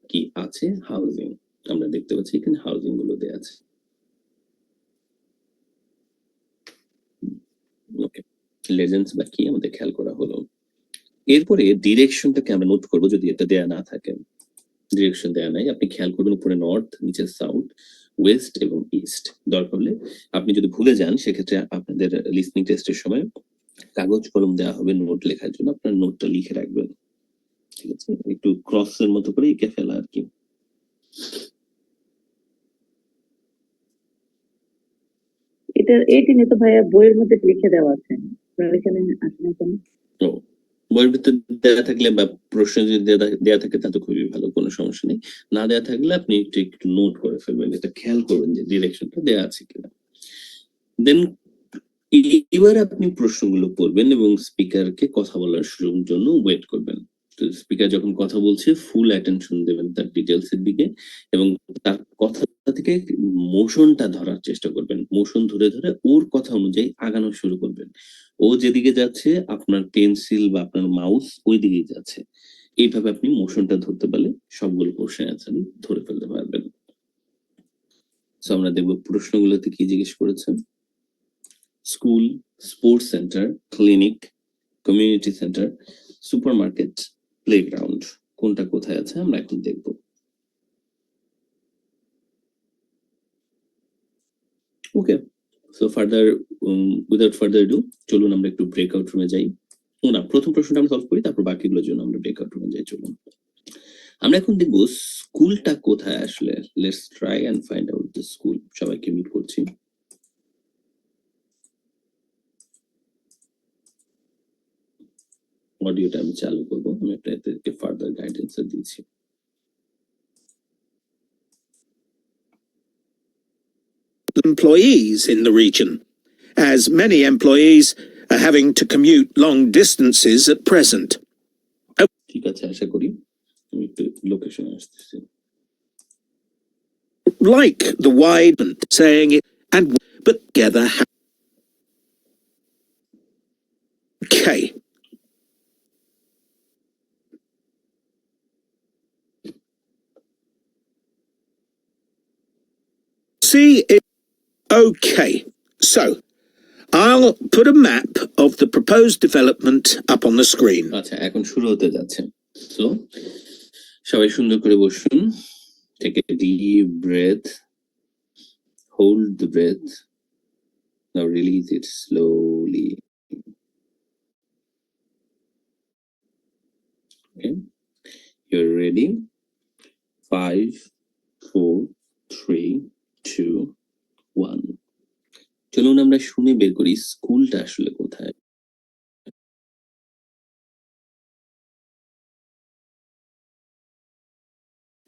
কি আছে? হাউজিং। আমরা দেখতে পাচ্ছি এখানে হাউজিং গুলো দেয়া আছে। ওকে, লেজেন্ডস বা কি আমাদের খেয়াল করা হলো। এরপরে ডিরেকশনটাকে আমরা নোট করব, যদি এটা দেয়া না থাকে। ডিরেকশন দেয়া নাই, আপনি খেয়াল করবেন উপরে নর্থ, নিচে সাউথ, ওয়েস্ট এবং ইস্ট। দরকার হলে আপনি যদি ভুলে যান সেক্ষেত্রে আপনাদের লিসনিং টেস্টের সময় কাগজ কলম দেওয়া হবে নোট লেখার জন্য, আপনার নোটটা লিখে রাখবেন। ঠিক আছে, একটু ক্রস এর মতো করে এঁকে ফেলা আর কি। এটা 18 তো ভাইয়া বইয়ের মধ্যে লিখে দেওয়া আছে, আপনার এখানে আছে না কেন? ও, বইয়ের ভিতরে দেওয়া থাকলে বা প্রশ্ন যদি দেওয়া থাকে তাহলে খুবই ভালো, কোনো সমস্যা নেই। না দেওয়া থাকলে আপনি একটু নোট করে ফেলবেন, এটা খেয়াল করবেন যে ডিরেকশনটা দেওয়া আছে কিনা। দেন এবার আপনি প্রশ্নগুলো পড়বেন এবং স্পিকারকে কথা বলার শুরুর জন্য ওয়েট করবেন। তো স্পিকার যখন কথা বলছে ফুল অ্যাটেনশন দেবেন তার ডিটেলস এর দিকে এবং তার কথা থেকে মোশনটা ধরার চেষ্টা করবেন। মোশন ধরে ধরে ওর কথা অনুযায়ী আগানো শুরু করবেন। ও যেদিকে যাচ্ছে আপনার পেন্সিল বা আপনার মাউস ওই দিকেই যাচ্ছে। এইভাবে আপনি মোশনটা ধরতে পারলে সবগুলো কোশ্চেন অ্যান্সার ধরে ফেলতে পারবেন। সো আমরা দেখব প্রশ্নগুলোতে কি জিজ্ঞেস করেছেন। School, sports centre, clinic, community centre, supermarket, playground, কোনটা কোথায় আছে আমরা এখন দেখব। Okay, so further without further do চলুন আমরা একটু ব্রেকআউট রুমে যাই। না, প্রথম প্রশ্নটা আমরা সলভ করি, তারপর বাকিগুলোর জন্য আমরা ব্রেকআউট রুমে যাই। চলুন আমরা এখন দেখব স্কুলটা কোথায় আসলে। Let's try and find out the school. সবাইকে মিট করছি। অডিওটা আমি চালু করবো, আমি একটা ফার্দার গাইডেন্স দিয়েছি। Employees in the region, as many employees are having to commute long distances at present. ঠিক আছে, আশা করি আমি একটু লোকেশনে আসতেছি। Like the wide saying it and but together. Okay. See it. Okay. So I'll put a map of the proposed development up on the screen. আচ্ছা, এখন শুরু হতে যাচ্ছে। সো সবাই সুন্দর করে বসুন। Take a deep breath. Hold the breath. Now release it slowly. Okay. You're ready? 5, 4, 3, 2, 1. চলুন আমরা শুনে বের করি স্কুলটা আসলে কোথায়।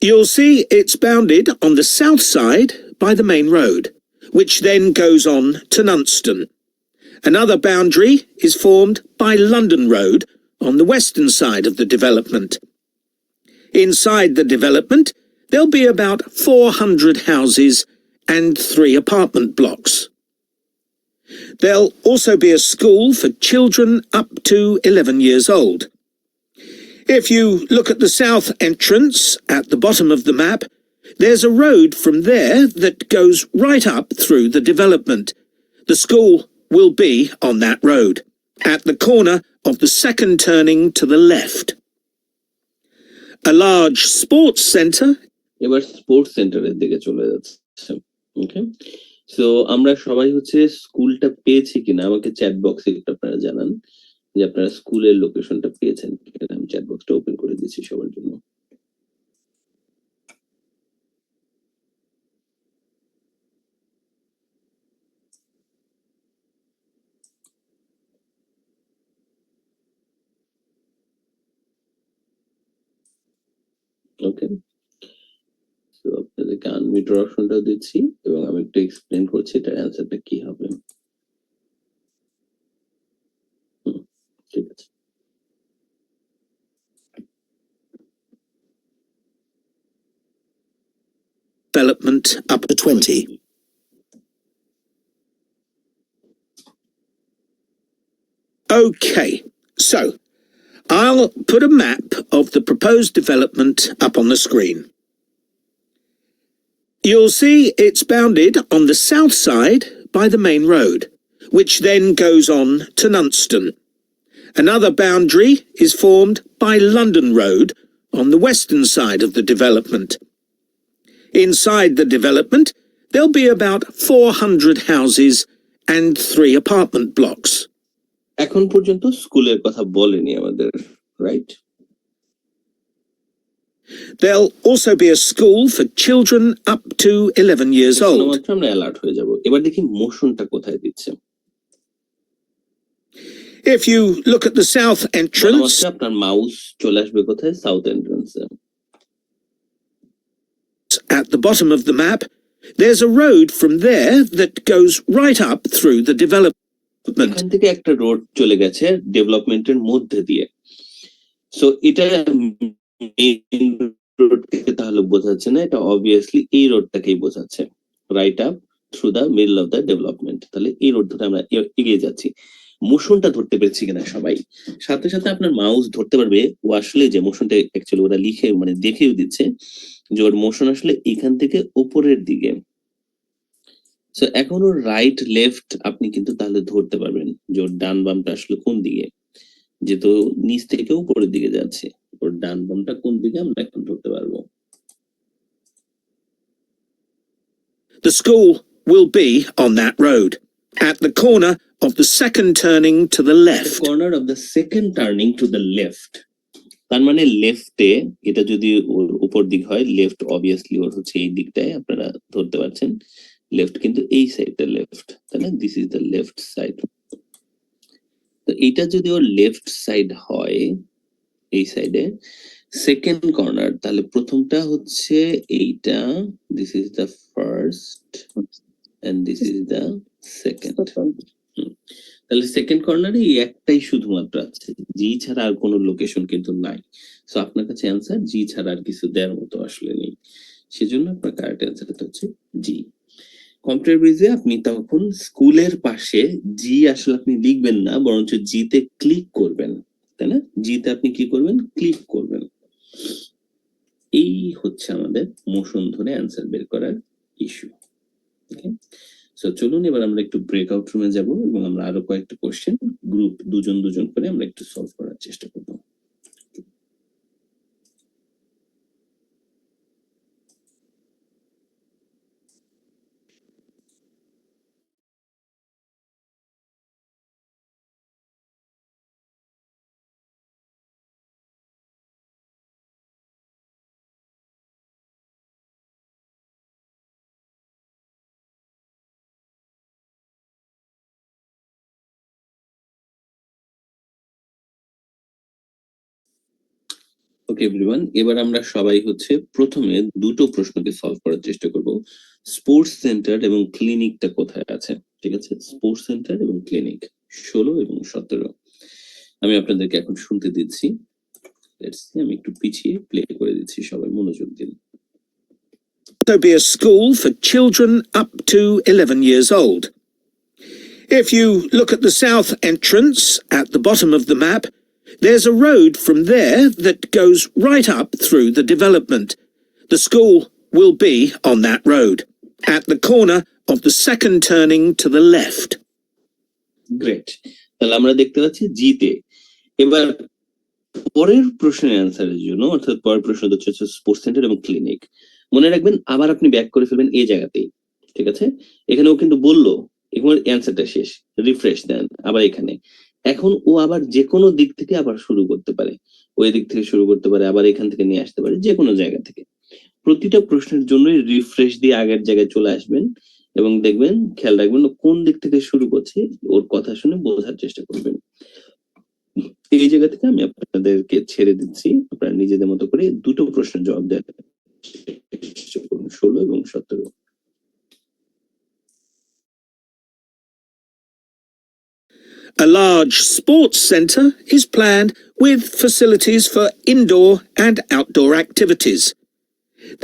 You'll see it's bounded on the south side by the main road, which then goes on to Nunston. Another boundary is formed by London Road on the western side of the development. Inside the development, there'll be about 400 houses and 3 apartment blocks. There'll also be a school for children up to 11 years old. If you look at the south entrance at the bottom of the map, there's a road from there that goes right up through the development. The school will be on that road, at the corner of the second turning to the left. A large sports centre. এবার sports সেন্টারের দিকে চলে যাচ্ছে। ওকে, so আমরা সবাই হচ্ছে স্কুলটা পেয়েছি কিনা আমাকে চ্যাট বক্সে একটু আপনারা জানান যে আপনারা স্কুলের লোকেশনটা পেয়েছেন কিনা। আমি চ্যাট বক্সটা ওপেন করে দিয়েছি সবার জন্য। ওকে, তো আপনাদেরকে আনমিউটের অপশনটাও দিচ্ছি এবং আমি একটু এক্সপ্লেন করছি এটার অ্যান্সারটা কি হবে। ঠিক আছে, Development up to 20. Okay, so I'll put a map of the proposed development up on the screen. You'll see it's bounded on the south side by the main road, which then goes on to Nunston. Another boundary is formed by London Road on the western side of the development. Inside the development, there'll be about 400 houses and 3 apartment blocks. এখন পর্যন্ত স্কুলের কথা বলেনি আমাদের, right? There'll also be a school for children up to 11 years old. মাত্র আমরা alert হয়ে যাব। এবার দেখি মোশনটা কোথায় দিচ্ছে। If you look at the south entrance, আপনার মাউস চলে আসবে কোথায়? South এন্ট্রান্সে। at the bottom of the map, there's a road from there that goes right up through the development. এখান থেকে একটা রোড চলে গেছে ডেভেলপমেন্টের মধ্যে দিয়ে। সো এটা মেইন রোডকে তাহলে বোঝাচ্ছে না, এটা অবভিয়াসলি এই রোডটাকেই বোঝাচ্ছে, right up through the middle of the development. তাহলে এই রোড ধরে আমরা এগিয়ে যাচ্ছি। মোশনটা ধরতে পেরেছি কিনা সবাই? সাথে সাথে আপনার মাউস ধরতে পারবে ও আসলে যে মোশনটা অ্যাকচুয়ালি ওরা লিখে মানে দেখেও দিচ্ছে যে ওর মোশন আসলে এখান থেকে উপরের দিকে। সো এখন ওর রাইট লেফট আপনি কিন্তু তাহলে ধরতে পারবেন যে ওর ডান বামটা আসলে কোন দিকে, যেহেতু নিচ থেকে উপরের দিকে যাচ্ছে ওর ডান বামটা কোন দিকে আমরা এখন ধরতে পারবো। The school will be on that road, at the corner of the second turning to the left. Corner of the second turning to the left, তার মানে লেফটে, এটা যদি ওর উপর দিক হয় লেফট অবভিয়াসলি ওর হচ্ছে এই দিকটায়, আপনারা ধরতে পারছেন লেফট কিন্তু এই সাইডটা লেফট, তাই না? This is the left side. তো এটা যদি ওর লেফট সাইড হয় এই সাইডে সেকেন্ড কর্নার, তাহলে প্রথমটা হচ্ছে এইটা, this is the first and this is the second. তাহলে সেকেন্ড কর্নারে এই একটাই শুধুমাত্র আছে, জি ছাড়া আর কোনো লোকেশন কিন্তু নাই। সো আপনার কাছে অ্যান্সার জি ছাড়া আর কিছু দেওয়ার মতো আসলে নেই, সেজন্য আপনার কারেক্ট অ্যান্সারটা হচ্ছে জি। কম্পিউটার ব্রিজে আপনি তখন স্কুলের পাশে জি আসলে আপনি লিখবেন না, বরঞ্চ জিতে ক্লিক করবেন, তাই না? জিতে আপনি কি করবেন? ক্লিক করবেন। এই হচ্ছে আমাদের মোশন ধরে অ্যান্সার বের করার ইস্যু। ওকে, সো চলুন এবার আমরা একটু ব্রেকআউট রুমে যাব এবং আমরা আরো কয়েকটা কোশ্চেন গ্রুপ দুজন দুজন করে আমরা একটু সলভ করার চেষ্টা করব। ওকে এভরিওয়ান, এবার আমরা সবাই হচ্ছে প্রথমে দুটো প্রশ্নকে সলভ করার চেষ্টা করব। স্পোর্টস সেন্টার এবং ক্লিনিকটা কোথায় আছে? ঠিক আছে, স্পোর্টস সেন্টার এবং ক্লিনিক 16 এবং 17। আমি আপনাদেরকে এখন শুনতে দিচ্ছি। আমি একটু পিছিয়ে প্লে করে দিচ্ছি, সবাই মনোযোগ দিন। There'll be a school for children up to 11 years old. If you look at the south entrance at the bottom of the map, There's a road from there that goes right up through the development. The school will be on that road, at the corner of the second turning to the left. Great, তাহলে আমরা দেখতে পাচ্ছি জিতে। এবার পরের প্রশ্নের অ্যান্সারের জন্য, অর্থাৎ পরের প্রশ্ন হচ্ছে স্পোর্টস সেন্টার এবং ক্লিনিক। মনে রাখবেন আবার আপনি ব্যাক করে ফেলবেন এই জায়গাতেই, ঠিক আছে? এখানেও কিন্তু বললো এবার অ্যান্সারটা শেষ, রিফ্রেশ দেন আবার এখানে। এখন ও আবার যে কোনো দিক থেকে আবার শুরু করতে পারে, ওই দিক থেকে শুরু করতে পারে, আবার এখান থেকে নিয়ে আসতে পারে, যে কোনো জায়গা থেকে। প্রতিটা প্রশ্নের জন্যই রিফ্রেশ দিয়ে আগের জায়গায় চলে আসবেন এবং দেখবেন, খেয়াল রাখবেন ও কোন দিক থেকে শুরু করছে, ওর কথা শুনে বোঝার চেষ্টা করবেন। এই জায়গা থেকে আমি আপনাদেরকে ছেড়ে দিচ্ছি, আপনারা নিজেদের মতো করে দুটো প্রশ্নের জবাব দেওয়ার চেষ্টা করুন, 16 এবং 17। A large sports centre is planned with facilities for indoor and outdoor activities.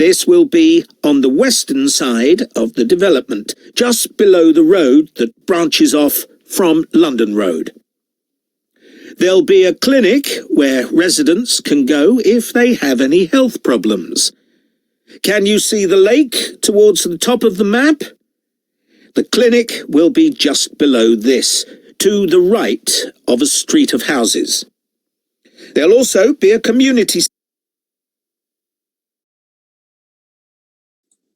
This will be on the western side of the development, just below the road that branches off from London Road. There'll be a clinic where residents can go if they have any health problems. Can you see the lake towards the top of the map? The clinic will be just below this, to the right of a street of houses. There'll also be a community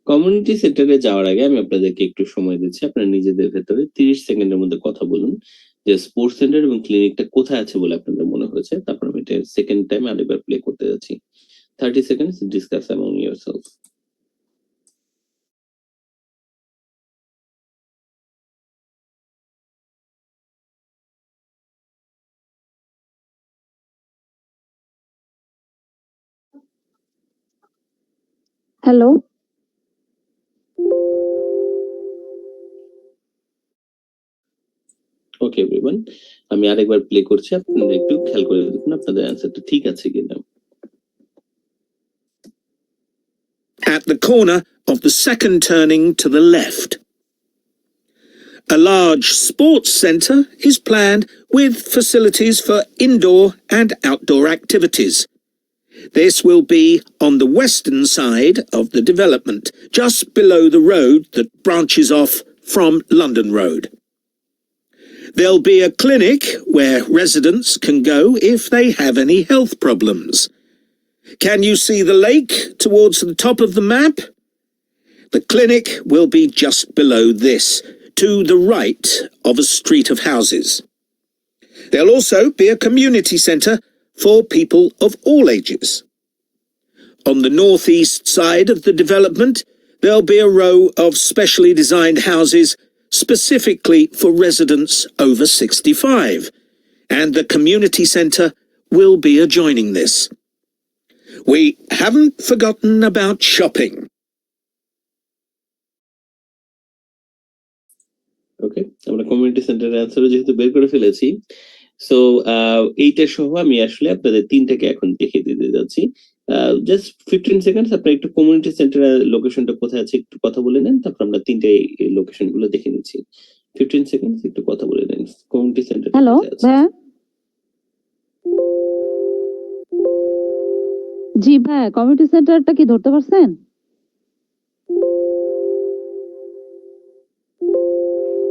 community সেন্টারে যাওয়ার আগে আমি আপনাদেরকে একটু সময় দিচ্ছি, আপনারা নিজেদের ভেতরে 30 সেকেন্ডের মধ্যে কথা বলুন যে স্পোর্টস সেন্টার এবং ক্লিনিকটা কোথায় আছে বলে আপনাদের মনে হয়েছে। তারপর আমি এটা সেকেন্ড টাইম আরেকবার প্লে করতে যাচ্ছি। 30 seconds, discuss among yourself. Hello, ওকে এভরিওয়ান, আমি আরেকবার প্লে করছি, আপনারা একটু খেয়াল করে দেখুন আপনাদের অ্যানসারটা ঠিক আছে কিনা। at the corner of the second turning to the left. A large sports centre is planned with facilities for indoor and outdoor activities. This will be on the western side of the development, just below the road that branches off from London Road. There'll be a clinic where residents can go if they have any health problems. Can you see the lake towards the top of the map? The clinic will be just below this, to the right of a street of houses. There'll also be a community centre for people of all ages. On the northeast side of the development, there'll be a row of specially designed houses specifically for residents over 65, and the community centre will be adjoining this. We haven't forgotten about shopping. ওকে, আমরা community সেন্টারের অ্যান্সারও যেহেতু বের করে ফেলেছি, so এইটা সহ আমি আসলে আপনাদের তিনটাকে এখন দেখিয়ে দিতে যাচ্ছি। জাস্ট 15 সেকেন্ডস, আপনারা একটু কমিউনিটি সেন্টারের লোকেশনটা কোথায় আছে একটু কথা বলে নেন, তারপর আমরা তিনটে লোকেশন গুলো দেখে নিচ্ছি। 15 সেকেন্ডস, একটু কথা বলে নেন কমিউনিটি সেন্টার। হ্যালো ভাইয়া। জি ভাইয়া, কমিউনিটি সেন্টারটা কি ধরতে পারছেন?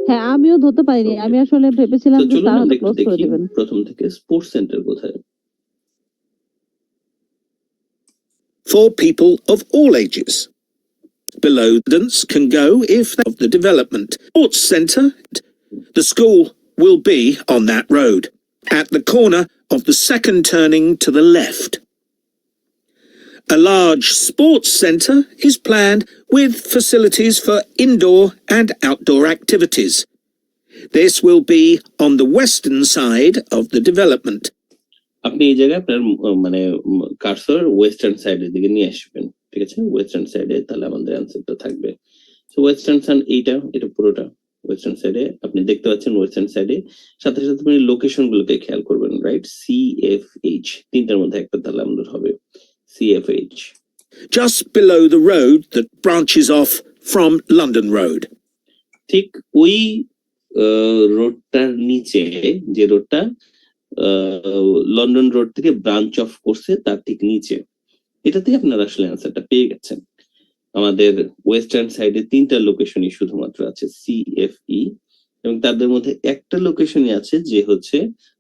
হ্যাঁ, আমিও ধরতে পারিনি, আমি আসলে ভেবেছিলাম যে তারা হয়তো ক্লোজ করে দিবেন। প্রথম থেকে স্পোর্টস সেন্টার কোথায়? For people of all ages. Below residents can go if they of the development. Sports centre. The school will be on that road, at the corner of the second turning to the left. A large sports centre is planned with facilities for indoor and outdoor activities. This will be on the western side of the development. আপনি এই জায়গায় আপনার মানে cursor western সাইডের দিকে নিয়ে আসবেন, ঠিক আছে? ওয়েস্টার্ন সাইডে, তাহলে আমাদের অ্যানসারটা থাকবে। সো ওয়েস্টার্ন সাইড এটা পুরোটা ওয়েস্টার্ন সাইডে আপনি দেখতে পাচ্ছেন। ওয়েস্টার্ন সাইডে সাথে সাথে আপনি লোকেশন গুলোকে খেয়াল করবেন, রাইট? CFH, তিনটার মধ্যে একটা তাহলে আমাদের হবে CFH. Just below the road that branches off from London Road. ঠিক ওই রোডটার নিচে যে রোডটা লন্ডন রোড থেকে ব্রাঞ্চ অফ করছে তার ঠিক নিচে। এটাতেই আপনারা আসলে অ্যান্সারটা পেয়ে গেছেন। আমাদের ওয়েস্টার্ন সাইডে 3টা লোকেশনই শুধুমাত্র আছে CFE, এবং তাদের মধ্যে একটা লোকেশনই আছে যে হচ্ছে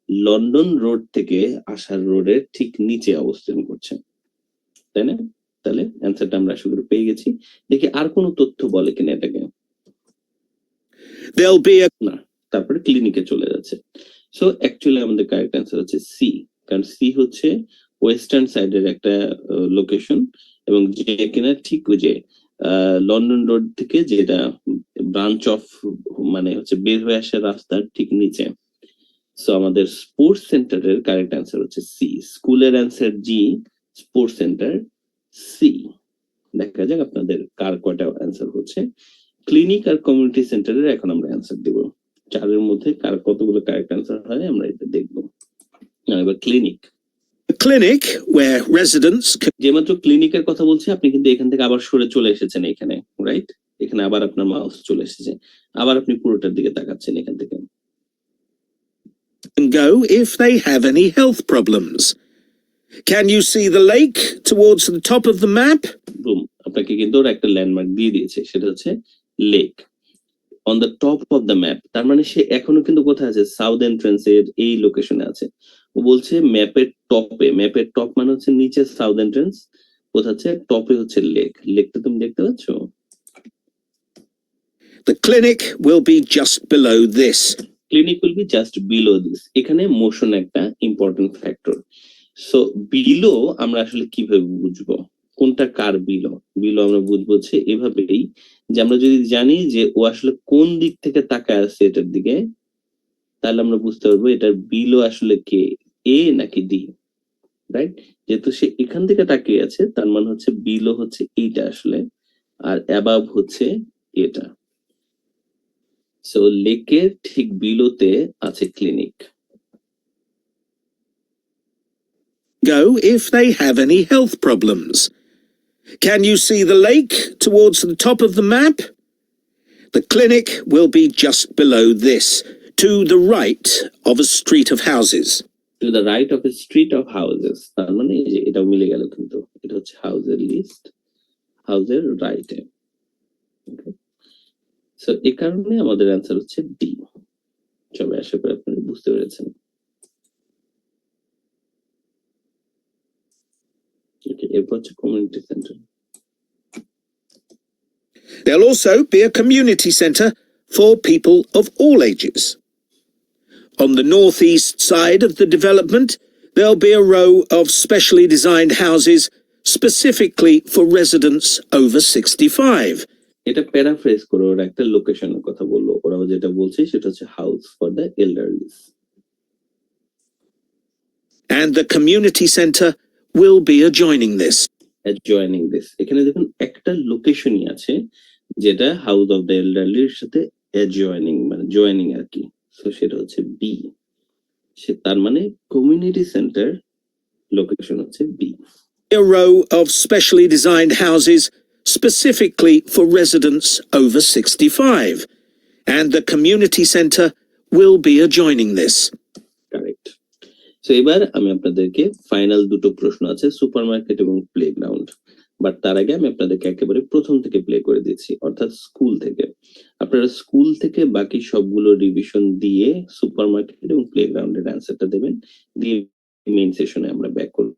লন্ডন রোড থেকে আসার রোডের ঠিক নিচে অবস্থান করছে, তাই না? তাহলে অ্যান্সারটা আমরা আশা করি পেয়ে গেছি। দেখি আর কোনো তথ্য বলে কিনা এটাকে। There'll be a না, তারপরে ক্লিনিকে চলে যাচ্ছে। সো অ্যাকচুয়ালি আমাদের কারেক্ট অ্যান্সার হচ্ছে সি, কারণ সি হচ্ছে ওয়েস্টার্ন সাইডের একটা লোকেশন, এবং যে কিনা ঠিক ওই যে লন্ডন রোড থেকে যেটা ব্রাঞ্চ অফ মানে হচ্ছে বের হয়ে আসার রাস্তার ঠিক নিচে। সো আমাদের স্পোর্টস সেন্টারের কারেক্ট অ্যান্সার হচ্ছে সি। স্কুলের অ্যান্সার জি, স্পোর্টস সেন্টার সি। দেখা যাক আপনাদের কার কয়টা অ্যান্সার হচ্ছে। ক্লিনিক আর কমিউনিটি সেন্টারের এখন আমরা অ্যান্সার দেব। 4-এর মধ্যে কার কতগুলো কারেক্ট অ্যান্সার হয় আমরা এটা দেখবো। এবার clinic. clinic where residents can যে মাত্র ক্লিনিকের কথা বলছি আপনি কিন্তু এখান থেকে আবার সরে চলে এসেছেন এখানে, রাইট? এখানে আবার আপনার মাউস চলে এসেছে, আবার আপনি পুরোটার দিকে তাকাচ্ছেন এখান থেকে। go if they have any health problems. Can you see the lake towards the top of the map? Broom, আপনাকে কিন্তু ওরা একটা ল্যান্ডমার্ক দিয়ে দিয়েছে, সেটা হচ্ছে lake on the top of the map. তার মানে সে এখনো কিন্তু কোথায় আছে? সাউথ এন্ট্রান্স এর এই লোকেশনে আছে। ও বলছে ম্যাপের টপে, ম্যাপের টপ মানে হচ্ছে নিচে সাউথ এন্ট্রান্স, কোথায় হচ্ছে টপে হচ্ছে লেক। লেকটা তুমি দেখতে পাচ্ছ? The clinic will be just below this. Clinic will be just below this. এখানে মোশন একটা ইম্পর্টেন্ট ফ্যাক্টর। সো বিলো আমরা আসলে কিভাবে বুঝবো কোনটা কার বিলো? বিলো আমরা বুঝবো হচ্ছে এভাবেই, যে আমরা যদি জানি যে ও আসলে কোন দিক থেকে তাকায় আছে এটার দিকে, তাহলে আমরা বুঝতে পারবো এটার বিলো আসলে কে, এ নাকি ডি, রাইট? যেহেতু সে এখান থেকে তাকিয়ে আছে তার মানে হচ্ছে বিলো হচ্ছে এইটা আসলে, আর অ্যাবাভ হচ্ছে এটা। সো লেকের ঠিক বিলোতে আছে clinic. Go if they have any health problems. Can you see the lake towards the top of the map? The clinic will be just below this, to the right of a street of houses. To the right of a street of houses. তার মানে এই যে এটাও মিলে গেল, কিন্তু এটা হচ্ছে হাউসের লিস্ট, হাউসের রাইটে। সো এই কারণে আমাদের অ্যান্সার হচ্ছে ডি। সবাই আশা করি আপনারা বুঝতে পেরেছেন। এরপর হচ্ছে community centre. There'll also be a community centre for people of all ages. On the northeast side of the development, there'll be a row of specially designed houses specifically for residents over 65. এটা paraphrase করে ওরা একটা লোকেশনের কথা বললো। ওরা যেটা বলছে সেটা হচ্ছে house for the elderlies. And the community centre will be adjoining this. Adjoining this, এখানে দেখুন একটা লোকেশনই আছে যেটা হাউস অফ দ্য এল্ডারলির সাথে অ্যাডজয়নিং মানে জয়েনিং আর কি। সো সেটা হচ্ছে বি। সে তার মানে কমিউনিটি সেন্টার লোকেশন হচ্ছে B. A row of specially designed houses specifically for residents over 65. And the community centre will be adjoining this. Correct. So এবার আমি আপনাদেরকে ফাইনাল দুটো প্রশ্ন আছে, সুপারমার্কেট এবং প্লেগ্রাউন্ড। বাট তার আগে আমি আপনাদেরকে একেবারে প্রথম থেকে প্লে করে দিচ্ছি, অর্থাৎ স্কুল থেকে। আপনারা স্কুল থেকে বাকি সবগুলো রিভিশন দিয়ে সুপারমার্কেট এবং প্লেগ্রাউন্ডের অ্যান্সারটা দেবেন, দিয়ে মেইন সেশনে আমরা ব্যাক করব।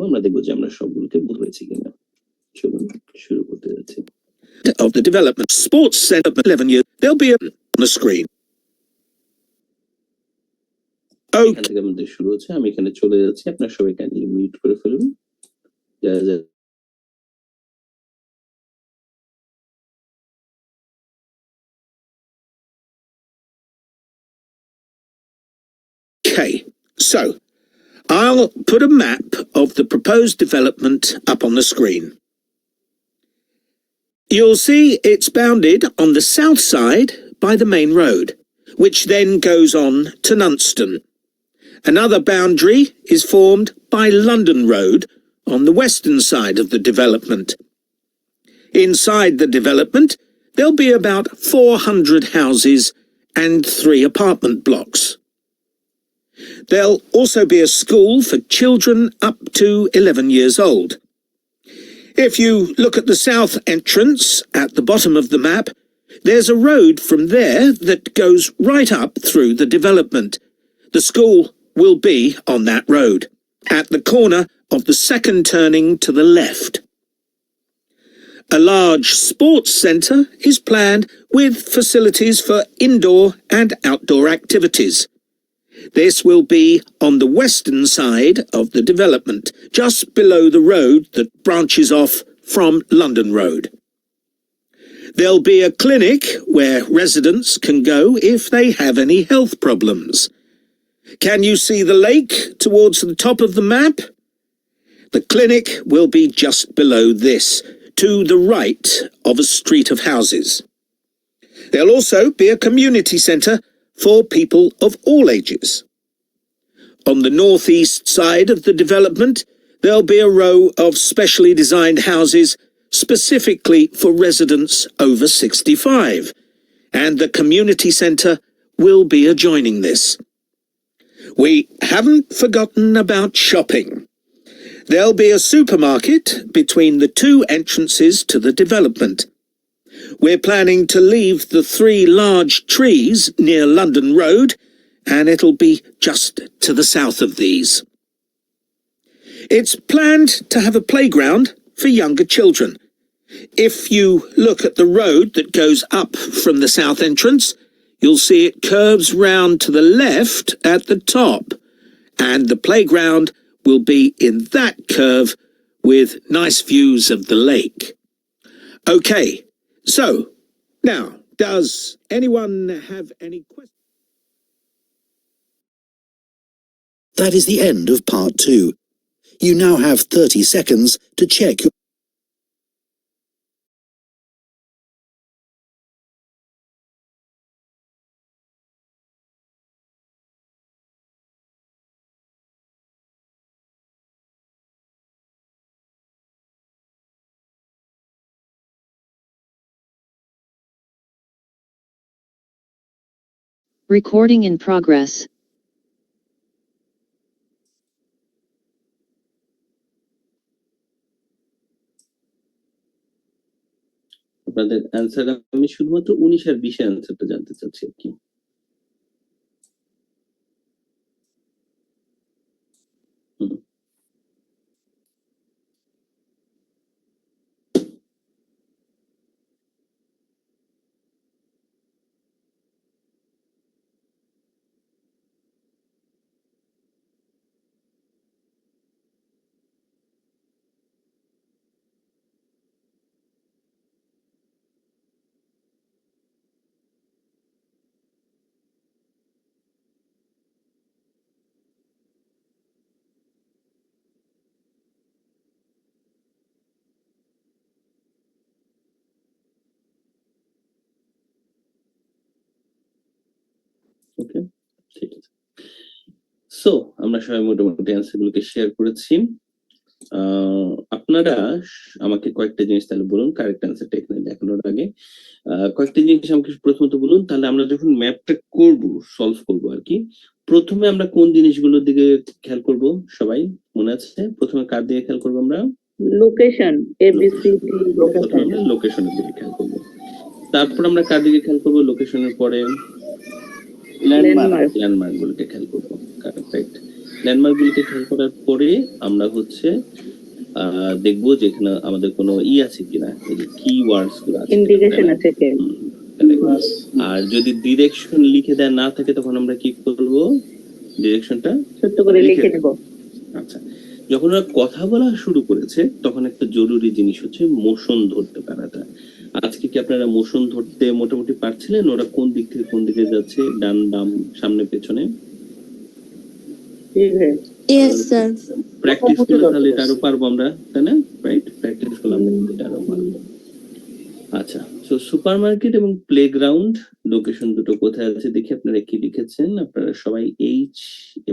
আমরা দেখবো যে আমরা সবগুলোকে বুঝেছি কিনা। চলুন শুরু করতে যাচ্ছি। Of the development sports centre 11 years, there'll be on the screen. এখান থেকে আমাদের শুরু হচ্ছে। আমি এখানে চলে যাচ্ছি, আপনার সবাই কাইন্ডলি মিউট করে ফেলুন। Okay, so I'll put a map of the proposed development up on the screen. You'll see it's bounded on the south side by the main road, which then goes on to Nunston. Another boundary is formed by London Road on the western side of the development. Inside the development, there'll be about 400 houses and 3 apartment blocks. There'll also be a school for children up to 11 years old. If you look at the south entrance at the bottom of the map, there's a road from there that goes right up through the development. The school will be on that road, at the corner of the second turning to the left. A large sports centre is planned with facilities for indoor and outdoor activities. This will be on the western side of the development, just below the road that branches off from London Road. There'll be a clinic where residents can go if they have any health problems. Can you see the lake towards the top of the map? The clinic will be just below this, to the right of a street of houses. There'll also be a community centre for people of all ages. On the northeast side of the development, there'll be a row of specially designed houses specifically for residents over 65, and the community centre will be adjoining this. We haven't forgotten about shopping. There'll be a supermarket between the 2 entrances to the development. We're planning to leave the 3 large trees near London Road, and it'll be just to the south of these. It's planned to have a playground for younger children. If you look at the road that goes up from the south entrance, you'll see it curves round to the left at the top, and the playground will be in that curve with nice views of the lake. Okay, so now, does anyone have any questions? That is the end of part 2. You now have 30 seconds to check your Recording in progress. আপনাদের answer আমি শুধুমাত্র 19 আর 20 এর অ্যান্সারটা জানতে চাচ্ছি আর কি। ওকে, ঠিক আছে। সো আমরা সবাই মোটামুটি অ্যান্সারগুলোকে শেয়ার করেছি। আপনারা আমাকে কয়েকটা জিনিস তাহলে বলুন, কারেক্ট অ্যান্সারটা এখানে দেখানোর আগে কয়েকটা জিনিস আমাকে প্রথমত বলুন। তাহলে আমরা যখন ম্যাপটা করব, সলভ করব আর কি, প্রথমে আমরা কোন জিনিসগুলোর দিকে খেয়াল করব? সবাই মনে আছে প্রথমে কার দিকে খেয়াল করব? আমরা লোকেশন, এবিসিডি লোকেশন, লোকেশনের দিকে খেয়াল করব। তারপর আমরা কার দিকে খেয়াল করব? লোকেশনের পরে ল্যান্ডমার্ক গুলোকে খেয়াল করব। কারেক্ট। ল্যান্ডমার্ক গুলোকে খেয়াল করার পরে আমরা হচ্ছে দেখবো যে এখানে আমাদের কোনো আছে কিনা, এই যে কিওয়ার্ডস গুলো আছে, ইন্ডিকেশন আছে কি। আর যদি ডিরেকশন লিখে দেয়া না থাকে তখন আমরা কি করব? ডিরেকশনটা ছোট করে লিখে নেব। আচ্ছা, যখন ওরা কথা বলা শুরু করেছে তখন একটা জরুরি জিনিস হচ্ছে মোশন ধরতে পারাটা। আজকে কি আপনারা মোশন ধরতে মোটামুটি পারছিলেন? ওরা কোন দিক থেকে কোন দিকে যাচ্ছে, ডান বাম সামনে পেছনে? Yes, sir. প্র্যাকটিস করলে তাহলে এটা আরো পারবো আমরা, তাই না? রাইট, প্র্যাকটিস করলে আমরা এটা আরো পারবো। আচ্ছা, সো সুপারমার্কেট এবং প্লেগ্রাউন্ড লোকেশন দুটো কোথায় আছে দেখি। আপনারা কি লিখেছেন? আপনারা সবাই এইচ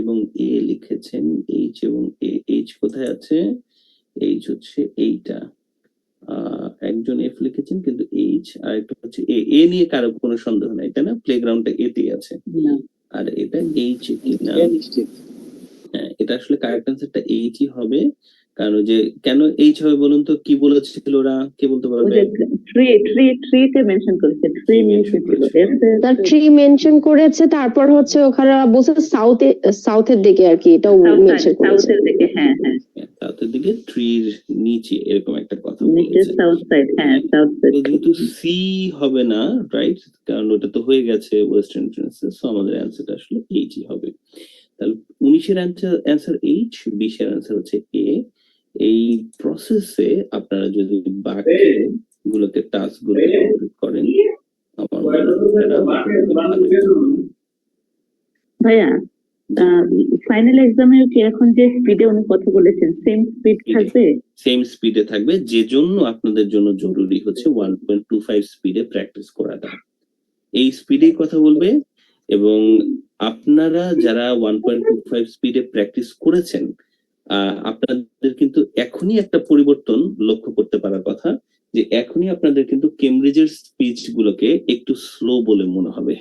এবং এ লিখেছেন। এইচ এবং এ। এইচ কোথায় আছে? এইচ হচ্ছে এইটা, একজন এফ লিখেছেন কিন্তু এইচ, আর একটা হচ্ছে এ। এ নিয়ে কারো কোনো সন্দেহ নাই, তাই না? প্লেগ্রাউন্ডটা এতেই আছে, না আর এটা এইচ কিনা। হ্যাঁ, এটা আসলে কারেক্ট অ্যান্সারটা এইচই হবে। কারণ যে কেন এইচ হবে বলুন তো, কি বলেছিল ওরা, কে বলতে ওই পারবে? যে ট্রিতে মেনশন করেছে, ট্রি নিচে ছিল তার ট্রি মেনশন করেছে, তারপর হচ্ছে ওখানে বলছে সাউথের দিকে আর কি, এটাও মেনশন করেছে। সাউথের দিকে, হ্যাঁ হ্যাঁ সাউথের দিকে, ট্রির নিচে, এরকম একটা কথা নিচে বলেছে। সাউথ সাইড, হ্যাঁ সাউথ তো সাইড। যেহেতু সি হবে না, রাইট, কারণ ওটা তো হয়ে গেছে ওয়েস্টার্ন এন্ট্রান্সে, সো আমাদের অ্যান্সারটা আসলে এইচই হবে। তাহলে 19-এর অ্যান্সার এইচ, 20-এর অ্যান্সার হচ্ছে এ। এই প্রসেসে আপনারা যদি বাকি গুলোকে টাস্ক গুলোকে কমপ্লিট করেন, আমার মনে হয় আপনারা ভালো করবেন। ভাইয়া ফাইনাল এক্সামে কি এখন যে স্পিডে উনি কথা বলেছেন সেম স্পিড থাকবে? সেম স্পিডে থাকবে, যে জন্য আপনাদের জন্য জরুরি হচ্ছে 1.25 স্পিডে প্র্যাকটিস করাটা। এই স্পিডেই কথা বলবে, এবং আপনারা যারা 1.25 স্পিডে প্র্যাকটিস করেছেন, আপনাদের কিন্তু এখনই একটা পরিবর্তন লক্ষ্য করতে পারার কথা, যে এখনই আপনাদের কিন্তু কেমব্রিজের স্পিচ গুলোকে একটু স্লো বলে মনে হবে,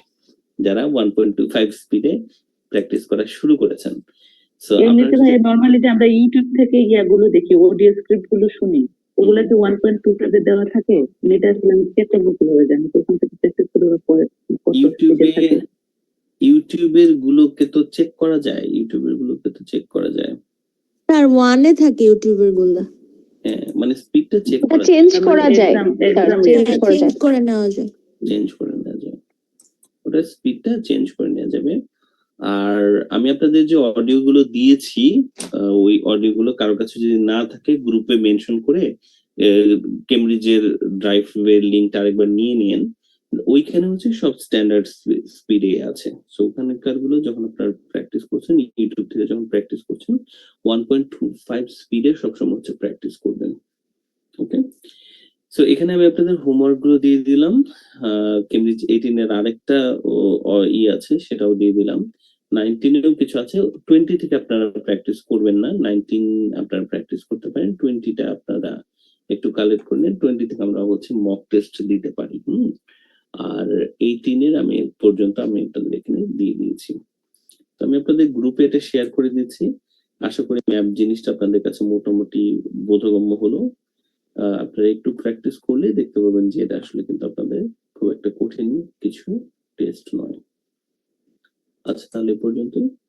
যারা 1.25 স্পিডে প্র্যাকটিস করা শুরু করেছেন। সো এমনিতে ভাই নরমালি যে আমরা ইউটিউব থেকে ইয়াগুলো দেখি, অডিও স্ক্রিপ্ট গুলো শুনি, ওগুলা কি 1.2 তে দেওয়া থাকে? এটা আসলে আমি চেক করবো কিভাবে, জানি তো ওখান থেকে প্র্যাকটিস করে ওরা পরে ইউটিউবের গুলোকে তো চেক করা যায়, স্যার ওয়ানে থাকে ইউটিউবের গুলা, হ্যাঁ, মানে স্পিডটা চেক এটা করা চেঞ্জ করা যায়, চেঞ্জ করে নেওয়া যায়। ওটা স্পিডটা চেঞ্জ করে নেওয়া যাবে। আর আমি আপনাদের যে অডিও গুলো দিয়েছি, ওই অডিও গুলো কারোর কাছে যদি না থাকে, গ্রুপে মেনশন করে কেমব্রিজের ড্রাইভের লিঙ্কটা আরেকবার নিয়ে নিন। ওইখানে হচ্ছে সব স্ট্যান্ডার্ড স্পিডে আছে, সো ওখানকার গুলো যখন আপনারা প্র্যাকটিস করছেন, ইউটিউব থেকে যখন প্র্যাকটিস করছেন, 1.25 স্পিডে সবসময় হচ্ছে প্র্যাকটিস করবেন। ওকে, সো এখানে আমি আপনাদের হোমওয়ার্ক গুলো দিয়ে দিলাম। কেমব্রিজ 18 এর আরেকটা ই আছে, সেটাও দিয়ে দিলাম। 19 এও কিছু আছে। 20 থেকে আপনারা প্র্যাকটিস করবেন না, 19 আপনারা প্র্যাকটিস করতে পারেন, 20টা আপনারা একটু কালেক্ট করে নিন। 20 থেকে আমরা হচ্ছে মক টেস্ট দিতে পারি। আর 18 এর আমি পর্যন্ত আমি আপনাদের এখানে দিয়ে দিয়েছি। তো আমি আপনাদের গ্রুপে এটা শেয়ার করে দিচ্ছি। আশা করি ম্যাপ জিনিসটা আপনাদের কাছে মোটামুটি বোধগম্য হলো। আপনারা একটু প্র্যাকটিস করলে দেখতে পাবেন যে এটা আসলে কিন্তু আপনাদের খুব একটা কঠিন কিছু টেস্ট নয়। আচ্ছা, তাহলে এ পর্যন্তই।